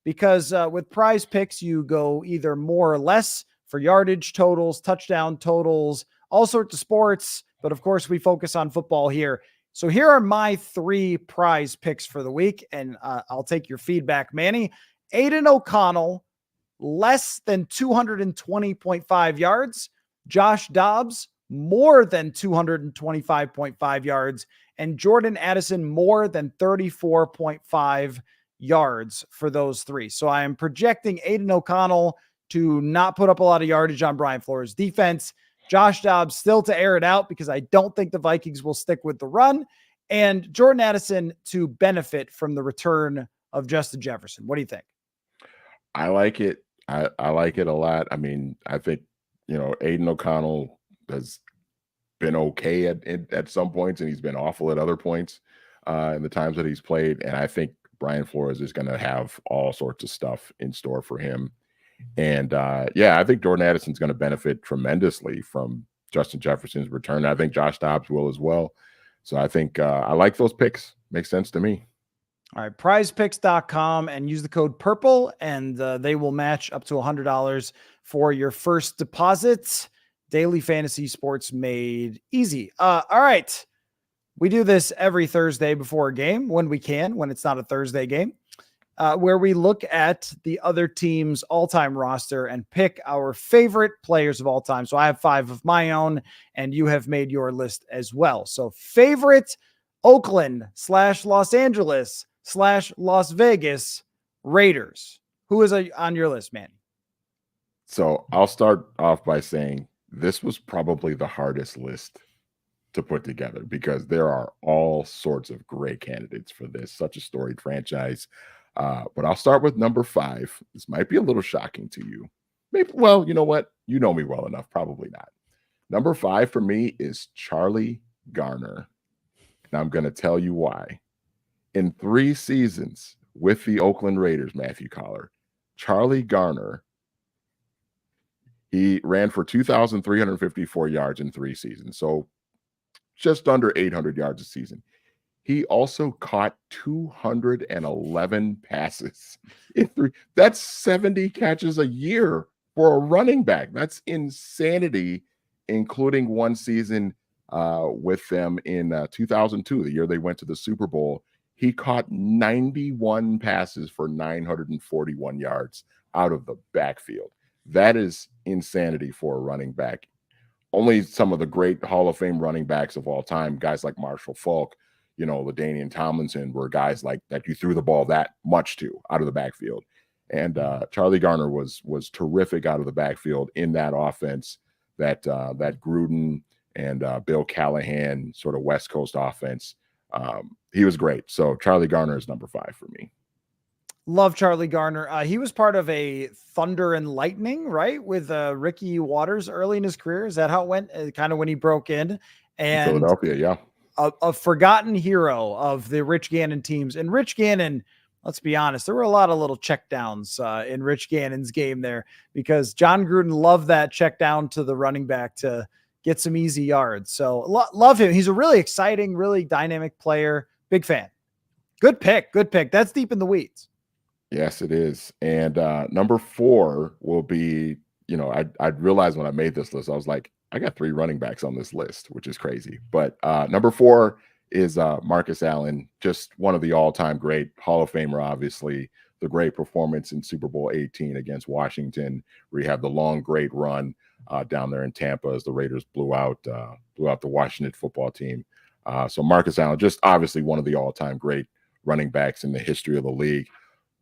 because with prize picks, you go either more or less for yardage totals, touchdown totals, all sorts of sports. But of course, we focus on football here. So here are my 3 prize picks for the week, and I'll take your feedback, Manny. Aiden O'Connell, less than 220.5 yards. Josh Dobbs, more than 225.5 yards. And Jordan Addison, more than 34.5 yards for those 3. So I am projecting Aiden O'Connell to not put up a lot of yardage on Brian Flores' defense. Josh Dobbs still to air it out because I don't think the Vikings will stick with the run. And Jordan Addison to benefit from the return of Justin Jefferson. What do you think? I like it. I like it a lot. I mean, I think, Aiden O'Connell has been okay at some points, and he's been awful at other points in the times that he's played. And I think Brian Flores is going to have all sorts of stuff in store for him. And I think Jordan Addison's going to benefit tremendously from Justin Jefferson's return. I think Josh Dobbs will as well. So I think I like those picks. Makes sense to me. All right, prizepicks.com and use the code PURPLE, and they will match up to $100 for your first deposit. Daily fantasy sports made easy. All right. We do this every Thursday before a game when we can, when it's not a Thursday game, where we look at the other team's all-time roster and pick our favorite players of all time. So I have 5 of my own, and you have made your list as well. So favorite Oakland/Los Angeles/Las Vegas Raiders. Who is on your list, Manny? So I'll start off by saying this was probably the hardest list to put together because there are all sorts of great candidates for this, such a storied franchise. But I'll start with number 5. This might be a little shocking to you. Maybe, well, you know what? You know me well enough. Probably not. Number 5 for me is Charlie Garner. And I'm going to tell you why. In 3 seasons with the Oakland Raiders, Matthew Coller, Charlie Garner, he ran for 2,354 yards in 3 seasons. So just under 800 yards a season. He also caught 211 passes in 3. That's 70 catches a year for a running back. That's insanity, including one season with them in 2002, the year they went to the Super Bowl. He caught 91 passes for 941 yards out of the backfield. That is insanity for a running back. Only some of the great Hall of Fame running backs of all time, guys like Marshall Faulk, you know, LaDainian Tomlinson, were guys like that you threw the ball that much to out of the backfield. And Charlie Garner was terrific out of the backfield in that offense, that Gruden and Bill Callahan sort of West Coast offense. He was great. So Charlie Garner is number 5 for me. Love Charlie Garner. He was part of a Thunder and Lightning, right? With Ricky Waters early in his career. Is that how it went? Kind of when he broke in. And Philadelphia, yeah. A forgotten hero of the Rich Gannon teams. And Rich Gannon, let's be honest, there were a lot of little checkdowns in Rich Gannon's game there because John Gruden loved that check down to the running back to get some easy yards. So love him. He's a really exciting, really dynamic player. Big fan. Good pick. Good pick. That's deep in the weeds. Yes, it is. And number 4 will be, you know, I'd realized when I made this list, I was like, I got 3 running backs on this list, which is crazy. But number 4 is Marcus Allen, just one of the all-time great Hall of Famer, obviously. The great performance in Super Bowl 18 against Washington, where he had the long, great run down there in Tampa as the Raiders blew out the Washington football team. So Marcus Allen, just obviously one of the all-time great running backs in the history of the league.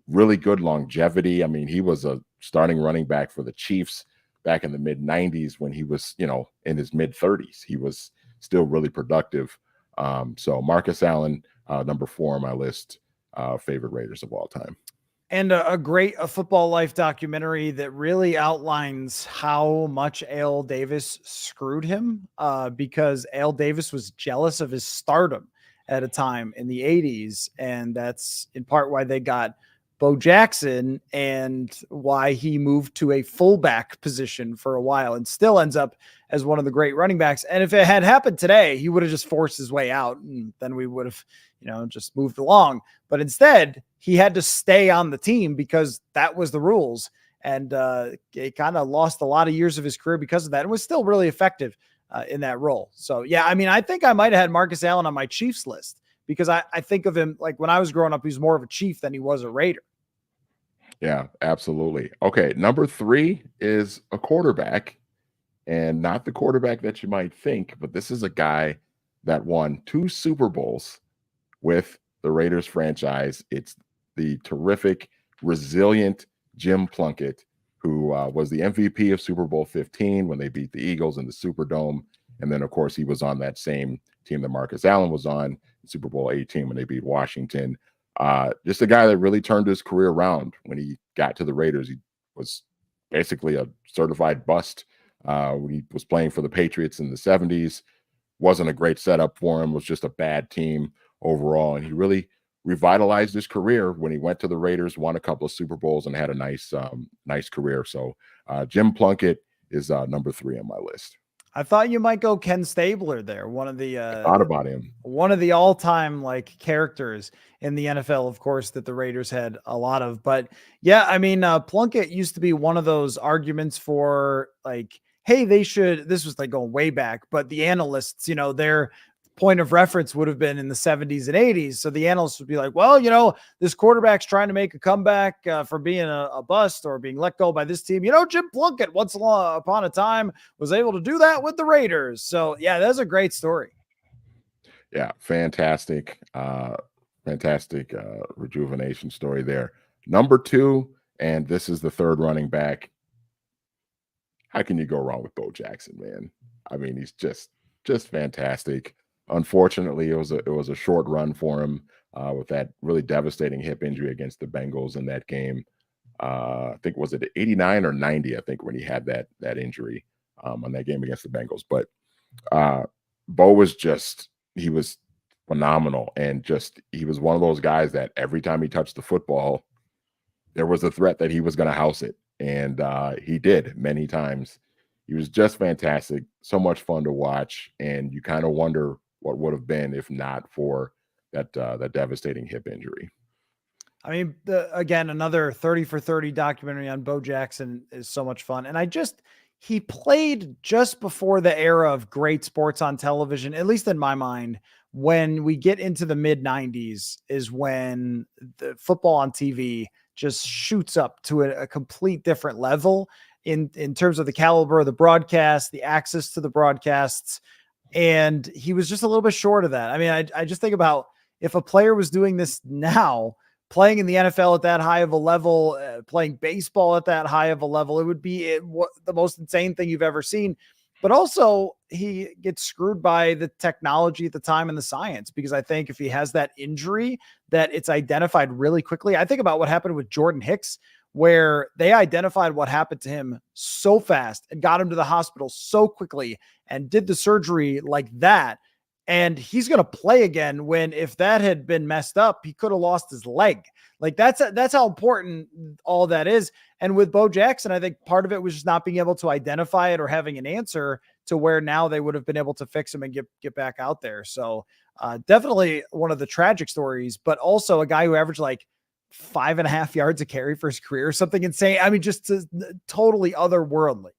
Really good longevity. I mean, he was a starting running back for the Chiefs back in the mid-90s when he was, you know, in his mid-30s. He was still really productive. So Marcus Allen, number 4 on my list, favorite Raiders of all time. And a great Football Life documentary that really outlines how much Al Davis screwed him because Al Davis was jealous of his stardom at a time in the 80s. And that's in part why they got Bo Jackson and why he moved to a fullback position for a while and still ends up as one of the great running backs. And if it had happened today, he would have just forced his way out and then we would have, you know, just moved along. But instead, he had to stay on the team because that was the rules. And he kind of lost a lot of years of his career because of that. It was still really effective in that role. So, yeah, I mean, I think I might have had Marcus Allen on my Chiefs list because I think of him like when I was growing up, he was more of a Chief than he was a Raider. Yeah, absolutely. Okay, number 3 is a quarterback, and not the quarterback that you might think, but this is a guy that won 2 Super Bowls with the Raiders franchise. It's the terrific, resilient Jim Plunkett, who was the MVP of Super Bowl 15 when they beat the Eagles in the Superdome. And then, of course, he was on that same team that Marcus Allen was on in Super Bowl 18 when they beat Washington. Just a guy that really turned his career around when he got to the Raiders. He was basically a certified bust when he was playing for the Patriots in the 70s. Wasn't a great setup for him, was just a bad team overall. And he really revitalized his career when he went to the Raiders, won a couple of Super Bowls, and had a nice career. So Jim Plunkett is number 3 on my list. I thought you might go Ken Stabler there, one of I thought about him. the all-time like characters in the NFL, of course, that the Raiders had a lot of. But yeah, I mean, Plunkett used to be one of those arguments for like, hey, they should. This was like going way back, but the analysts, their point of reference would have been in the 70s and 80s. So the analysts would be like, well, this quarterback's trying to make a comeback for being a bust or being let go by this team. Jim Plunkett, once upon a time, was able to do that with the Raiders. So yeah, that's a great story. Yeah, fantastic, fantastic rejuvenation story there. Number 2, and this is the third running back. How can you go wrong with Bo Jackson, man? I mean, he's just fantastic. Unfortunately, it was a short run for him with that really devastating hip injury against the Bengals in that game. I think was it 89 or 90? I think when he had that injury on that game against the Bengals. But Bo was he was phenomenal, and he was one of those guys that every time he touched the football, there was a threat that he was going to house it, and he did many times. He was just fantastic, so much fun to watch, and you kind of wonder what would have been if not for that devastating hip injury. I mean, again, another 30 for 30 documentary on Bo Jackson is so much fun. And he played just before the era of great sports on television, at least in my mind. When we get into the mid 90s is when the football on TV just shoots up to a complete different level in terms of the caliber of the broadcast, the access to the broadcasts. And he was just a little bit short of that. I mean, I just think about if a player was doing this now, playing in the NFL at that high of a level, playing baseball at that high of a level, it would be the most insane thing you've ever seen. But also he gets screwed by the technology at the time and the science, because I think if he has that injury, that it's identified really quickly. I think about what happened with Jordan Hicks, where they identified what happened to him so fast and got him to the hospital so quickly and did the surgery like that. And he's going to play again when, if that had been messed up, he could have lost his leg. Like that's how important all that is. And with Bo Jackson, I think part of it was just not being able to identify it or having an answer to where now they would have been able to fix him and get back out there. So definitely one of the tragic stories, but also a guy who averaged like 5.5 yards a carry for his career, something insane. I mean, just totally otherworldly.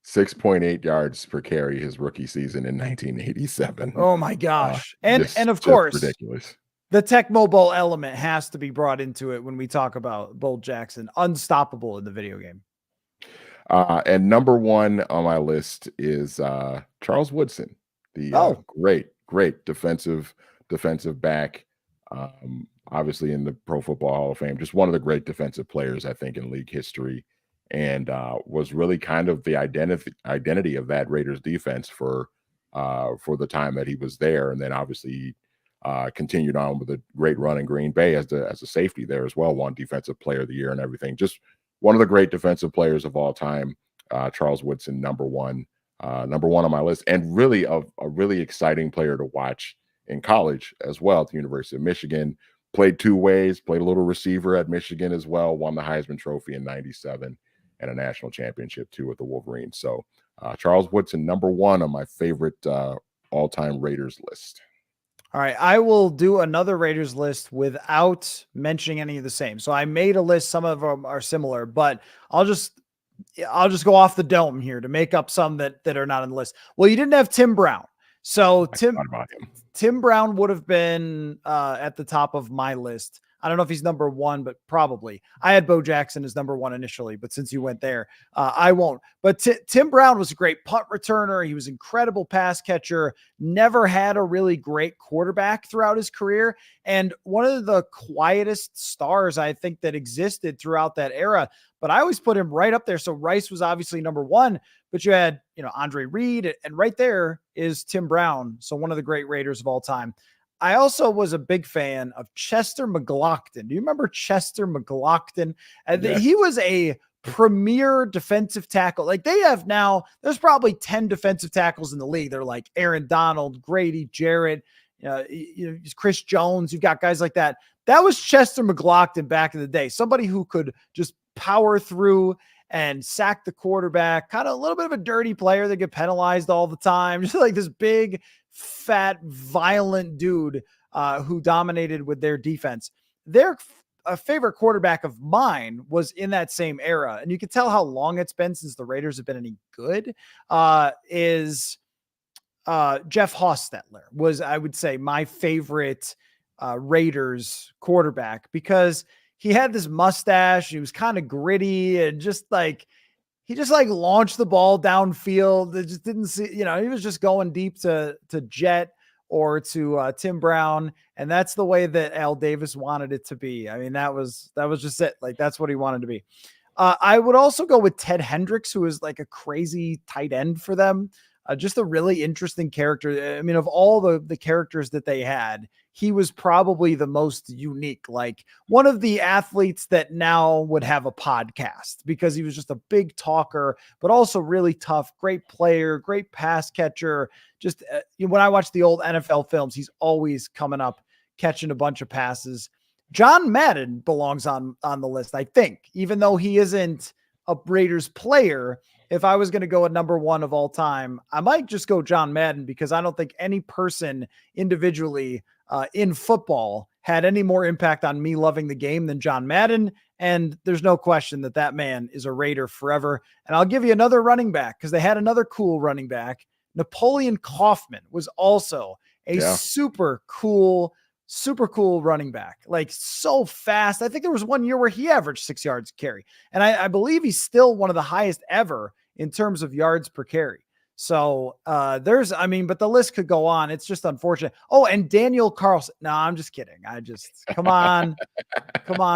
6.8 yards per carry his rookie season in 1987. Oh my gosh. And of just course, ridiculous. The Tecmo Bowl element has to be brought into it when we talk about Bo Jackson, unstoppable in the video game. And number 1 on my list is Charles Woodson, the great defensive back. Obviously in the Pro Football Hall of Fame, just one of the great defensive players, I think, in league history, and was really kind of the identity of that Raiders defense for the time that he was there. And then obviously continued on with a great run in Green Bay as a safety there as well, won Defensive Player of the Year and everything. Just one of the great defensive players of all time. Charles Woodson, number one on my list, and really a really exciting player to watch in college as well at the University of Michigan. Played 2 ways, played a little receiver at Michigan as well, won the Heisman Trophy in 97 and a national championship too with the Wolverines. So Charles Woodson, number 1 on my favorite all-time Raiders list. All right, I will do another Raiders list without mentioning any of the same. So I made a list, some of them are similar, but I'll just go off the dome here to make up some that are not on the list. Well, you didn't have Tim Brown. So Tim Brown would have been at the top of my list. I don't know if he's number 1, but probably. I had Bo Jackson as number 1 initially, but since you went there, I won't. But Tim Brown was a great punt returner. He was an incredible pass catcher, never had a really great quarterback throughout his career, and one of the quietest stars, I think, that existed throughout that era. But I always put him right up there. So Rice was obviously number 1, but you had, Andre Reed, and right there is Tim Brown. So one of the great Raiders of all time. I also was a big fan of Chester McGlockton. Do you remember Chester McGlockton? Yes. He was a premier defensive tackle. Like they have now, there's probably 10 defensive tackles in the league. They're like Aaron Donald, Grady Jarrett, Chris Jones. You've got guys like that. That was Chester McGlockton back in the day. Somebody who could just power through and sacked the quarterback, kind of a little bit of a dirty player that get penalized all the time. Just like this big, fat, violent dude who dominated with their defense. Their a favorite quarterback of mine was in that same era. And you can tell how long it's been since the Raiders have been any good, is Jeff Hostetler was, I would say, my favorite Raiders quarterback because he had this mustache. He was kind of gritty and he just launched the ball downfield. It just didn't see, he was just going deep to Jet or to Tim Brown. And that's the way that Al Davis wanted it to be. I mean, that was just it. Like, that's what he wanted to be. I would also go with Ted Hendricks, who is like a crazy tight end for them. Just a really interesting character. I mean, of all the characters that they had, he was probably the most unique, like one of the athletes that now would have a podcast because he was just a big talker, but also really tough, great player, great pass catcher. Just when I watch the old NFL films, he's always coming up, catching a bunch of passes. John Madden belongs on the list, I think, even though he isn't a Raiders player. If I was going to go at number one of all time, I might just go John Madden because I don't think any person individually in football had any more impact on me loving the game than John Madden. And there's no question that man is a Raider forever. And I'll give you another running back because they had another cool running back. Napoleon Kaufman was also a super cool running back, like so fast. I think there was one year where he averaged 6 yards carry. And I believe he's still one of the highest ever in terms of yards per carry. So but the list could go on. It's just unfortunate. Oh, and Daniel Carlson. No, I'm just kidding. Come on,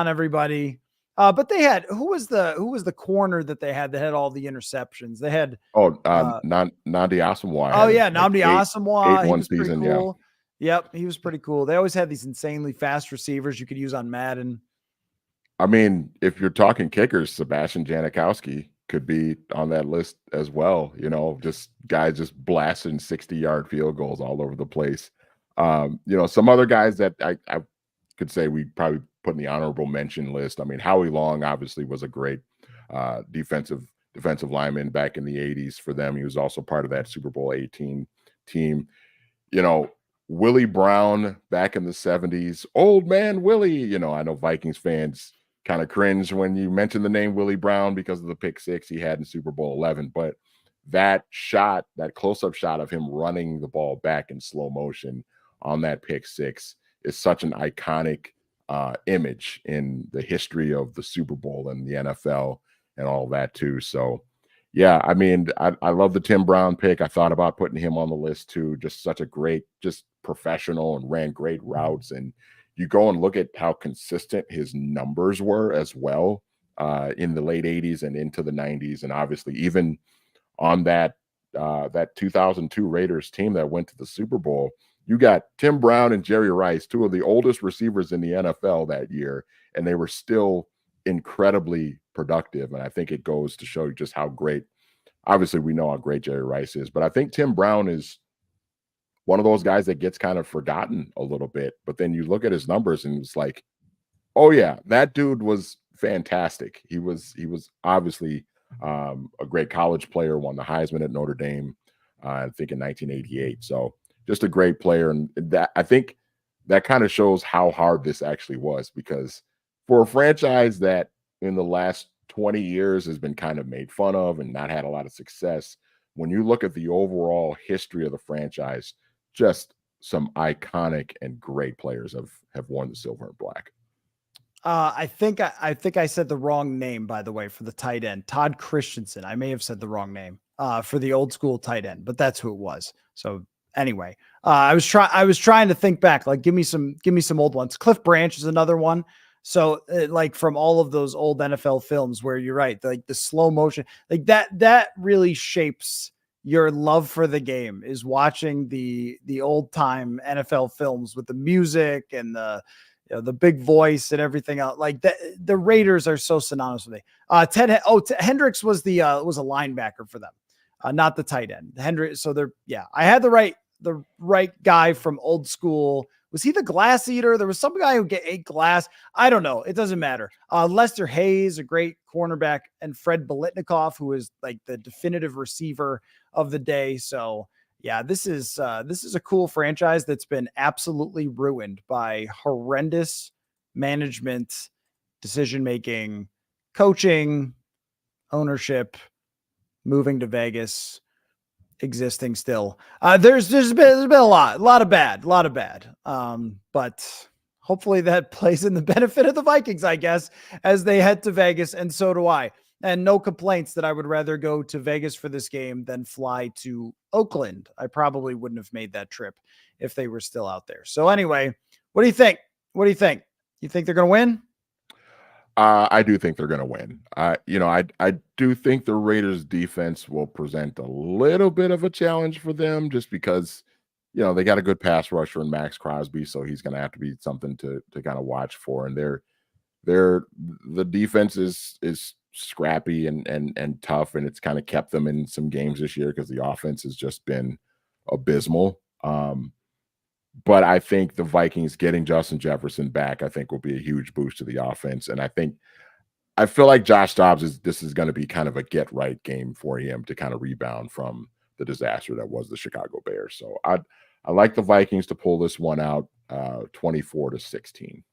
everybody. But they had, who was the corner that they had that had all the interceptions? They had, Nnamdi Asomugha. Oh yeah. Nnamdi Asomugha. He was pretty cool. Yep. He was pretty cool. They always had these insanely fast receivers you could use on Madden. I mean, if you're talking kickers, Sebastian Janikowski could be on that list as well. Just guys just blasting 60-yard field goals all over the place. Some other guys that I could say we probably put in the honorable mention list. I mean, Howie Long obviously was a great defensive lineman back in the 80s for them. He was also part of that Super Bowl 18 team. Willie Brown back in the 70s, old man Willie. I know Vikings fans kind of cringe when you mention the name Willie Brown because of the pick six he had in Super Bowl 11. But that close-up shot of him running the ball back in slow motion on that pick six is such an iconic image in the history of the Super Bowl and the NFL and all that too. So, yeah, I mean, I love the Tim Brown pick. I thought about putting him on the list too. Just such a great, just professional and ran great routes. And you go and look at how consistent his numbers were as well in the late 80s and into the 90s. And obviously even on that 2002 Raiders team that went to the Super Bowl, you got Tim Brown and Jerry Rice, two of the oldest receivers in the NFL that year, and they were still incredibly productive. And I think it goes to show you just how great, obviously we know how great Jerry Rice is, but I think Tim Brown is one of those guys that gets kind of forgotten a little bit. But then you look at his numbers and it's like, oh yeah, that dude was fantastic. He was obviously a great college player, won the Heisman at Notre Dame, I think in 1988. So just a great player. And that, I think that kind of shows how hard this actually was, because for a franchise that in the last 20 years has been kind of made fun of and not had a lot of success, when you look at the overall history of the franchise, just some iconic and great players have worn the silver and black. I think I said the wrong name, by the way, for the tight end, Todd Christensen. I may have said the wrong name for the old school tight end, but that's who it was. So anyway, I was trying to think back, like, give me some old ones. Cliff Branch is another one. So like from all of those old NFL films where you're right, like the slow motion, like that really shapes your love for the game, is watching the old time NFL films with the music and the big voice and everything else. Like the Raiders are so synonymous with it. Hendricks was a linebacker for them, not the tight end. Hendricks. So I had the right guy from old school Was he the glass eater? There was some guy who ate glass. I don't know. It doesn't matter. Lester Hayes, a great cornerback, and Fred Biletnikoff, who is like the definitive receiver of the day. So yeah, this is a cool franchise that's been absolutely ruined by horrendous management, decision-making, coaching, ownership, moving to Vegas, existing still. There's been a lot of bad. But hopefully that plays in the benefit of the Vikings, I guess, as they head to Vegas, and so do I. And no complaints that I would rather go to Vegas for this game than fly to Oakland. I probably wouldn't have made that trip if they were still out there. So anyway, what do you think? You think they're going to win? I do think they're going to win. I do think the Raiders defense will present a little bit of a challenge for them, just because, they got a good pass rusher in Max Crosby. So he's going to have to be something to kind of watch for. And the defense is scrappy and tough. And it's kind of kept them in some games this year because the offense has just been abysmal. But I think the Vikings getting Justin Jefferson back, I think, will be a huge boost to the offense. And I feel like Josh Dobbs this is going to be kind of a get right game for him to kind of rebound from the disaster that was the Chicago Bears. So I like the Vikings to pull this one out 24-16.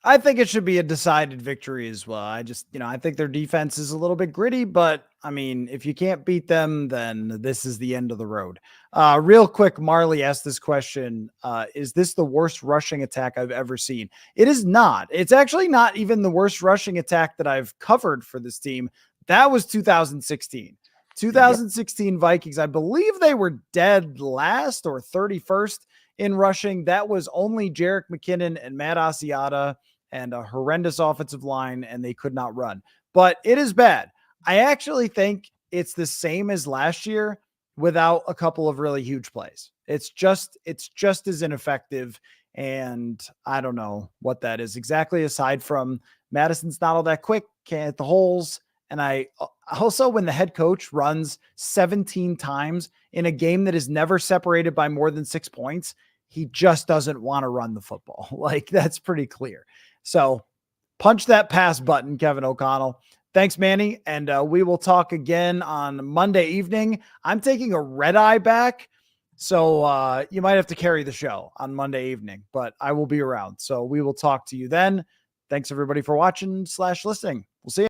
I think it should be a decided victory as well. I just, I think their defense is a little bit gritty, but I mean, if you can't beat them, then this is the end of the road. Real quick, Marley asked this question. Is this the worst rushing attack I've ever seen? It is not. It's actually not even the worst rushing attack that I've covered for this team. That was 2016. 2016 Vikings. I believe they were dead last or 31st in rushing. That was only Jerick McKinnon and Matt Asiata and a horrendous offensive line, and they could not run. But it is bad. I actually think it's the same as last year without a couple of really huge plays. It's just as ineffective, and I don't know what that is exactly, aside from Madison's not all that quick, can't hit the holes. And I also, when the head coach runs 17 times in a game that is never separated by more than 6 points, he just doesn't want to run the football. Like, that's pretty clear. So punch that pass button, Kevin O'Connell. Thanks, Manny. And we will talk again on Monday evening. I'm taking a red eye back, so you might have to carry the show on Monday evening, but I will be around. So we will talk to you then. Thanks, everybody, for watching / listening.